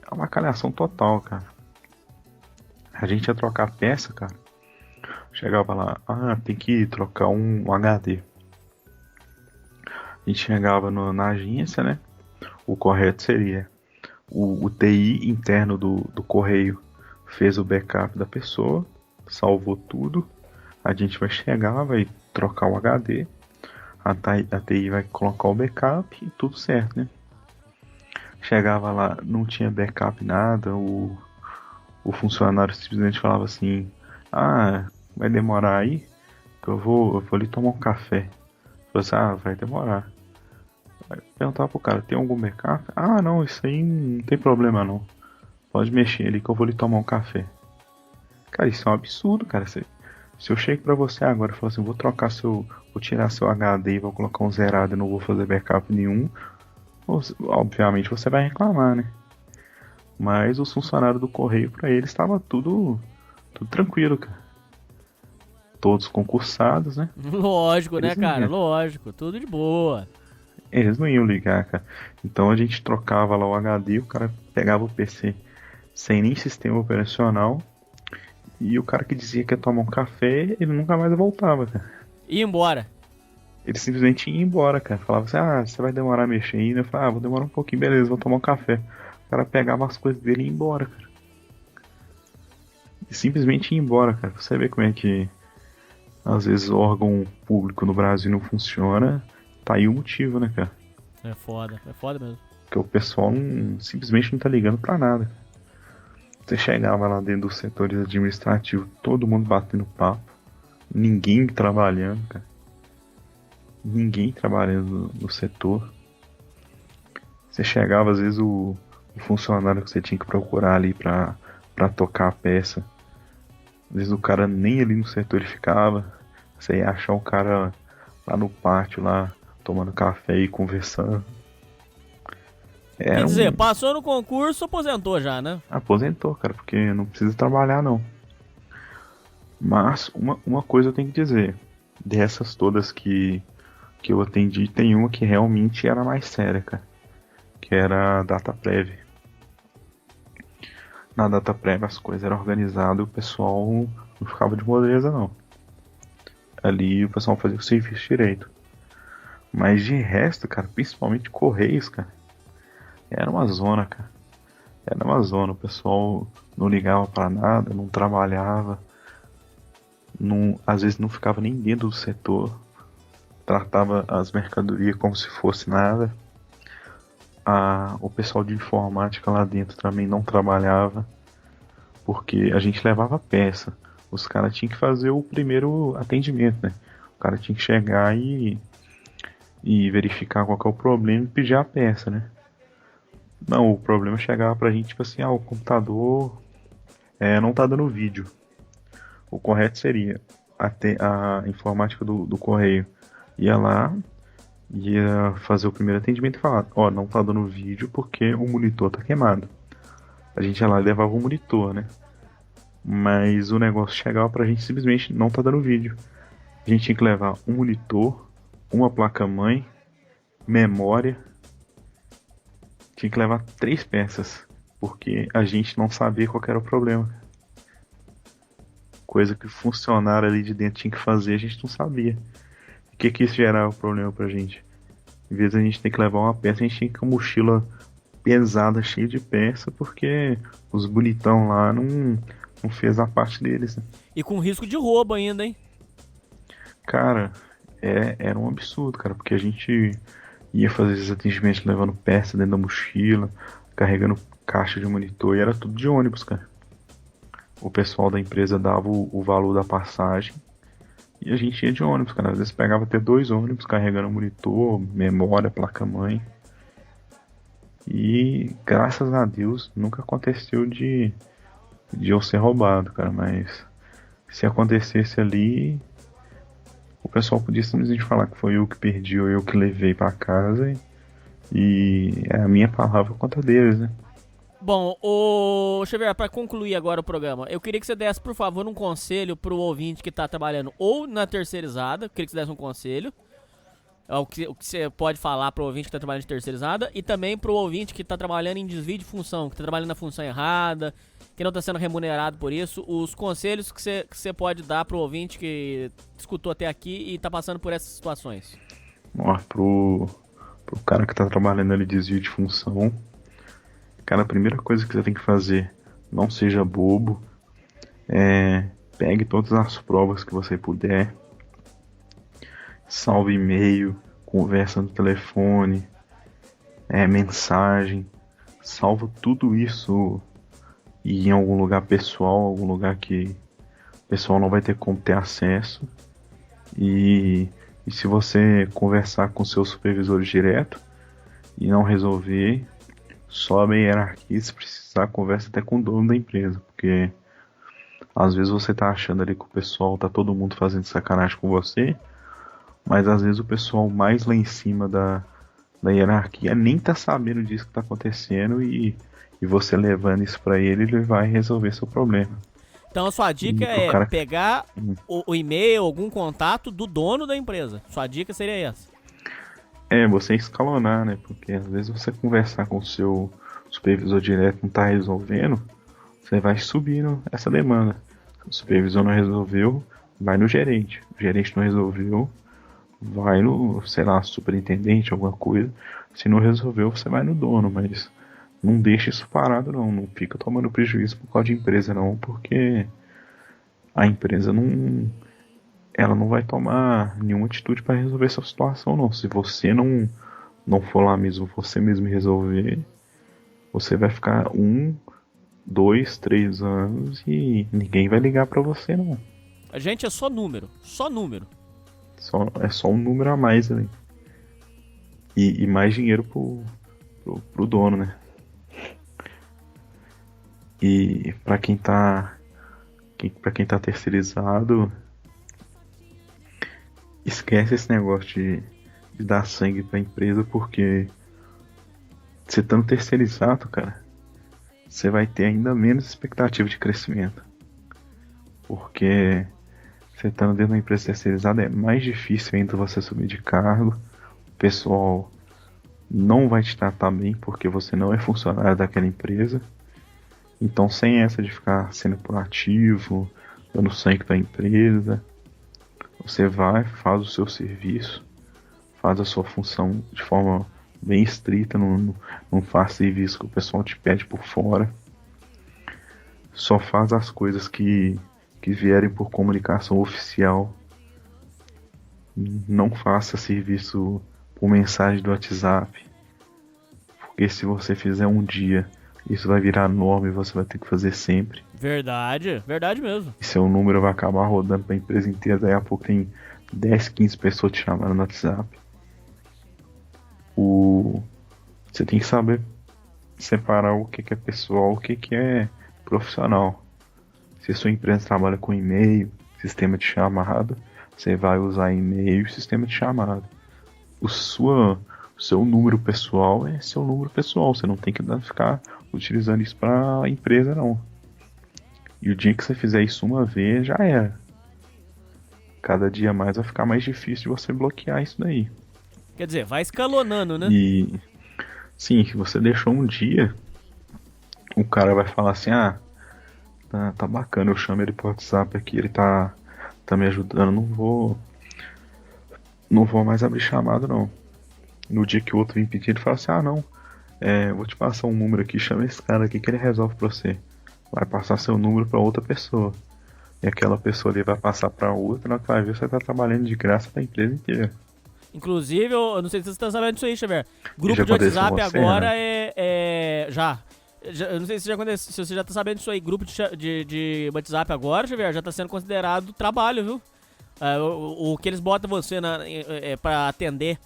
É uma avacalhação total, cara. A gente ia trocar peça, cara. Chegava lá, tem que trocar um HD. A gente chegava na agência, né? O correto seria o TI interno do correio fez o backup da pessoa, salvou tudo. A gente vai chegar, vai trocar o HD. A TI vai colocar o backup e tudo certo, né? Chegava lá, não tinha backup, nada. O funcionário simplesmente falava assim: vai demorar aí? Que eu vou ali tomar um café. Eu falei assim, vai demorar. Aí eu perguntava pro cara: tem algum backup? Não, isso aí não tem problema não. Pode mexer ali que eu vou ali tomar um café. Cara, isso é um absurdo, cara. Se eu chego pra você agora e falar assim: vou tirar seu HD e vou colocar um zerado e não vou fazer backup nenhum, obviamente você vai reclamar, né? Mas os funcionários do correio, pra eles estava tudo tranquilo, cara. Todos concursados, né? Lógico, eles né, cara? Lógico, tudo de boa. Eles não iam ligar, cara. Então a gente trocava lá o HD, o cara pegava o PC sem nem sistema operacional, e o cara que dizia que ia tomar um café, ele nunca mais voltava, cara. Ia embora. Ele simplesmente ia embora, cara. Falava assim, você vai demorar a mexer ainda? Eu falava, vou demorar um pouquinho, beleza, vou tomar um café. O cara pegava as coisas dele e ia embora, cara. e simplesmente ir embora, cara. Você vê como é que às vezes o órgão público no Brasil não funciona, tá aí o motivo, né, cara? É foda mesmo. Porque o pessoal simplesmente não tá ligando pra nada. Você chegava lá dentro dos setores administrativos, todo mundo batendo papo, ninguém trabalhando, cara. Ninguém trabalhando no setor. Você chegava, às vezes, o funcionário que você tinha que procurar ali pra tocar a peça. Às vezes o cara nem ali no setor ele ficava. Você ia achar o cara lá no pátio, lá, tomando café e conversando. Quer dizer, passou no concurso, aposentou já, né? Aposentou, cara, porque não precisa trabalhar, não. Mas, uma coisa eu tenho que dizer. Dessas todas que eu atendi, tem uma que realmente era mais séria, cara. Que era a data prévia. Na data prévia as coisas eram organizadas e o pessoal não ficava de moleza, não. Ali o pessoal fazia o serviço direito. Mas de resto, cara, principalmente Correios, cara, era uma zona, cara. Era uma zona. O pessoal não ligava pra nada, não trabalhava. Às vezes não ficava nem dentro do setor. Tratava as mercadorias como se fosse nada. O pessoal de informática lá dentro também não trabalhava. Porque a gente levava peça. Os caras tinham que fazer o primeiro atendimento, né? O cara tinha que chegar e verificar qual que é o problema e pedir a peça, né? Não, o problema chegava pra gente, tipo assim, o computador não tá dando vídeo. O correto seria a informática do correio ia lá, ia fazer o primeiro atendimento e falar, não tá dando vídeo porque o monitor tá queimado. A gente ia lá e levava o monitor, né? Mas o negócio chegava pra gente simplesmente não tá dando vídeo. A gente tinha que levar um monitor, uma placa-mãe, memória. Tinha que levar 3 peças, porque a gente não sabia qual que era o problema. Coisa que o funcionário ali de dentro tinha que fazer, a gente não sabia. O que isso gerava o problema pra gente? Em vez de a gente ter que levar uma peça, a gente tinha que ir com uma mochila pesada, cheia de peça, porque os bonitão lá não fez a parte deles, né? E com risco de roubo ainda, hein? Cara, era um absurdo, cara, porque a gente ia fazer esses atendimentos levando peça dentro da mochila, carregando caixa de monitor, e era tudo de ônibus, cara. O pessoal da empresa dava o valor da passagem e a gente ia de ônibus, cara. Às vezes pegava até 2 ônibus carregando monitor, memória, placa-mãe. E graças a Deus nunca aconteceu de eu ser roubado, cara. Mas se acontecesse ali, o pessoal podia simplesmente falar que foi eu que perdi ou eu que levei pra casa e é a minha palavra contra deles, né? Bom, Xavier, para concluir agora o programa, eu queria que você desse, por favor, um conselho pro ouvinte que tá trabalhando ou na terceirizada, eu queria que você desse um conselho, o que você pode falar pro ouvinte que tá trabalhando de terceirizada, e também pro ouvinte que tá trabalhando em desvio de função, que tá trabalhando na função errada, que não tá sendo remunerado por isso, os conselhos que você pode dar pro ouvinte que escutou até aqui e tá passando por essas situações. Pro cara que tá trabalhando ali desvio de função, cara, a primeira coisa que você tem que fazer, não seja bobo, pegue todas as provas que você puder, salve e-mail, conversa no telefone, mensagem, salva tudo isso em algum lugar pessoal, algum lugar que o pessoal não vai ter como ter acesso, e se você conversar com seus supervisores direto e não resolver, sobe a hierarquia, se precisar, conversa até com o dono da empresa, porque às vezes você tá achando ali que o pessoal, tá todo mundo fazendo sacanagem com você, mas às vezes o pessoal mais lá em cima da hierarquia nem tá sabendo disso que tá acontecendo e você levando isso pra ele vai resolver seu problema. Então a sua dica é pegar o e-mail, algum contato do dono da empresa. Sua dica seria essa. Você escalonar, né? Porque às vezes você conversar com o seu supervisor direto não tá resolvendo, você vai subindo essa demanda. Se o supervisor não resolveu, vai no gerente. O gerente não resolveu, vai no, sei lá, superintendente, alguma coisa. Se não resolveu, você vai no dono, mas não deixa isso parado não. Não fica tomando prejuízo por causa de empresa não, porque a empresa ela não vai tomar nenhuma atitude para resolver essa situação, não. Se você não for lá mesmo, você mesmo resolver, você vai ficar 1, 2, 3 anos e ninguém vai ligar para você, não. A gente é só número. É só um número a mais ali. E mais dinheiro pro dono, né? E para quem tá terceirizado, esquece esse negócio de dar sangue pra empresa, porque você estando terceirizado, cara, você vai ter ainda menos expectativa de crescimento. Porque você estando dentro da empresa terceirizada é mais difícil ainda você subir de cargo. O pessoal não vai te tratar bem porque você não é funcionário daquela empresa. Então, sem essa de ficar sendo proativo, dando sangue pra empresa, você vai, faz o seu serviço, faz a sua função de forma bem estrita, não faz serviço que o pessoal te pede por fora. Só faz as coisas que vierem por comunicação oficial. Não faça serviço por mensagem do WhatsApp, porque se você fizer um dia, isso vai virar norma e você vai ter que fazer sempre. Verdade mesmo. E seu número vai acabar rodando pra empresa inteira. Daí a pouco tem 10, 15 pessoas te chamando no WhatsApp. Você tem que saber separar o que é pessoal, o que é profissional. Se a sua empresa trabalha com e-mail, sistema de chamada, você vai usar e-mail e sistema de chamada. O seu número pessoal é seu número pessoal. Você não tem que ficar utilizando isso pra empresa, não. E o dia que você fizer isso uma vez, já era. Cada dia mais vai ficar mais difícil de você bloquear isso daí. Quer dizer, vai escalonando, né? E sim, se você deixou um dia, o cara vai falar assim, tá bacana, eu chamo ele pro WhatsApp aqui, ele tá me ajudando, não vou mais abrir chamada, não. No dia que o outro vem pedir, ele fala assim, não, vou te passar um número aqui, chama esse cara aqui que ele resolve pra você. Vai passar seu número pra outra pessoa. E aquela pessoa ali vai passar pra outra, na que vai ver você tá trabalhando de graça pra empresa inteira. Inclusive, eu não sei se você tá sabendo disso aí, Xavier. Grupo de WhatsApp você, agora, né? Já. Eu não sei se você já tá sabendo disso aí. Grupo de WhatsApp agora, Xavier, já tá sendo considerado trabalho, viu? O que eles botam você pra atender.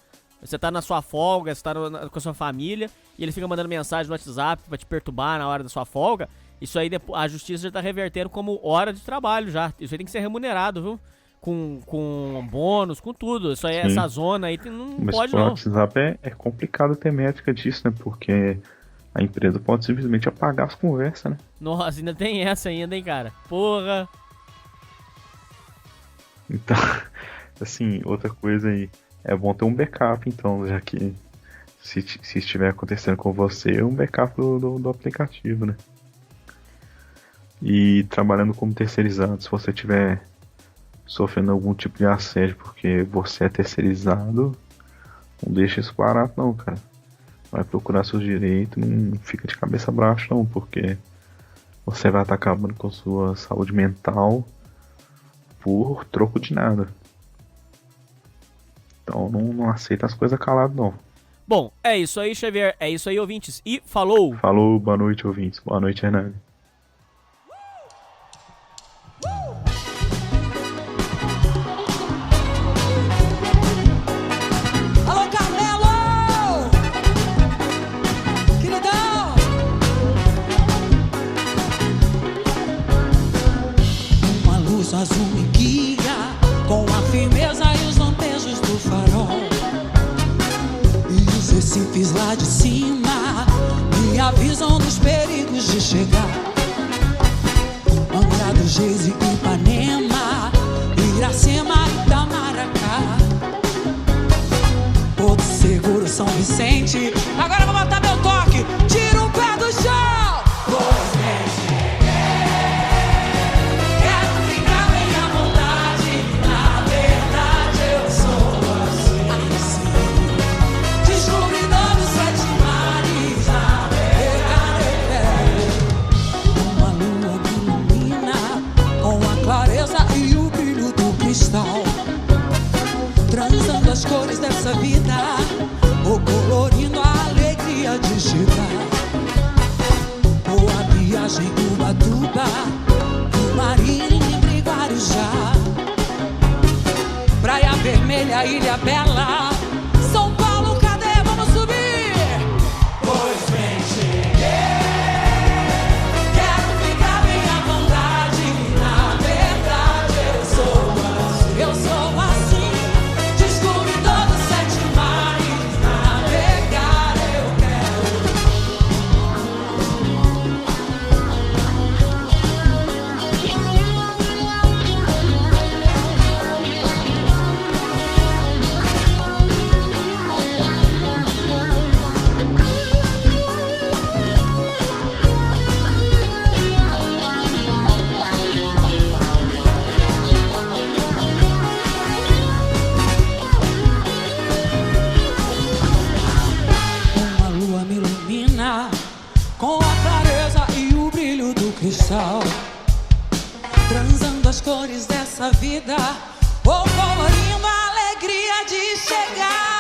Você tá na sua folga, você tá com a sua família, e ele fica mandando mensagem no WhatsApp pra te perturbar na hora da sua folga. Isso aí a justiça já tá revertendo como hora de trabalho já. Isso aí tem que ser remunerado, viu? Com bônus, com tudo. Isso aí, essa zona aí não pode não. Mas o WhatsApp é complicado ter métrica disso, né? Porque a empresa pode simplesmente apagar as conversas, né? Nossa, ainda tem essa ainda, hein, cara? Porra! Então, assim, outra coisa aí. É bom ter um backup, então, já que se estiver acontecendo com você, um backup do aplicativo, né? E trabalhando como terceirizado, se você estiver sofrendo algum tipo de assédio porque você é terceirizado, não deixa isso barato não, cara. Vai procurar seus direitos, não fica de cabeça baixa não, porque você vai estar acabando com a sua saúde mental por troco de nada. Então não aceita as coisas calado não. Bom, é isso aí, Xavier. É isso aí, ouvintes. E falou! Falou, boa noite, ouvintes. Boa noite, Hernani. Alô, Carmelo! Queridão! Uma luz azul me guia com a firmeza e os lampejos do farol. E os recifes lá de cima me avisam dos perigos de chegar. Angra dos Reis e Ipanema, Iracema e Itamaracá, Porto Seguro, São Vicente. Agora eu vou botar meu toque. Tira o pé do chão. Pois bem, quero ficar bem à vontade. Na verdade eu sou assim. Descobridor dos 7 mares. Uma lua me ilumina com a clareza cristal, transando as cores dessa vida, ou colorindo a alegria de chegar. Ou a viagem do Ubatuba, do Marinho e Guarujá, Praia Vermelha, Ilha Bela, São Paulo, cadê? Vamos subir! Pois bem, cheguei, quero ficar bem à vontade. Na verdade eu sou assim, descubro todos os 7 mares, navegar eu quero. Uma lua me ilumina com a clareza e o brilho do cristal, transando as cores dessa vida, ou colorindo a alegria de chegar.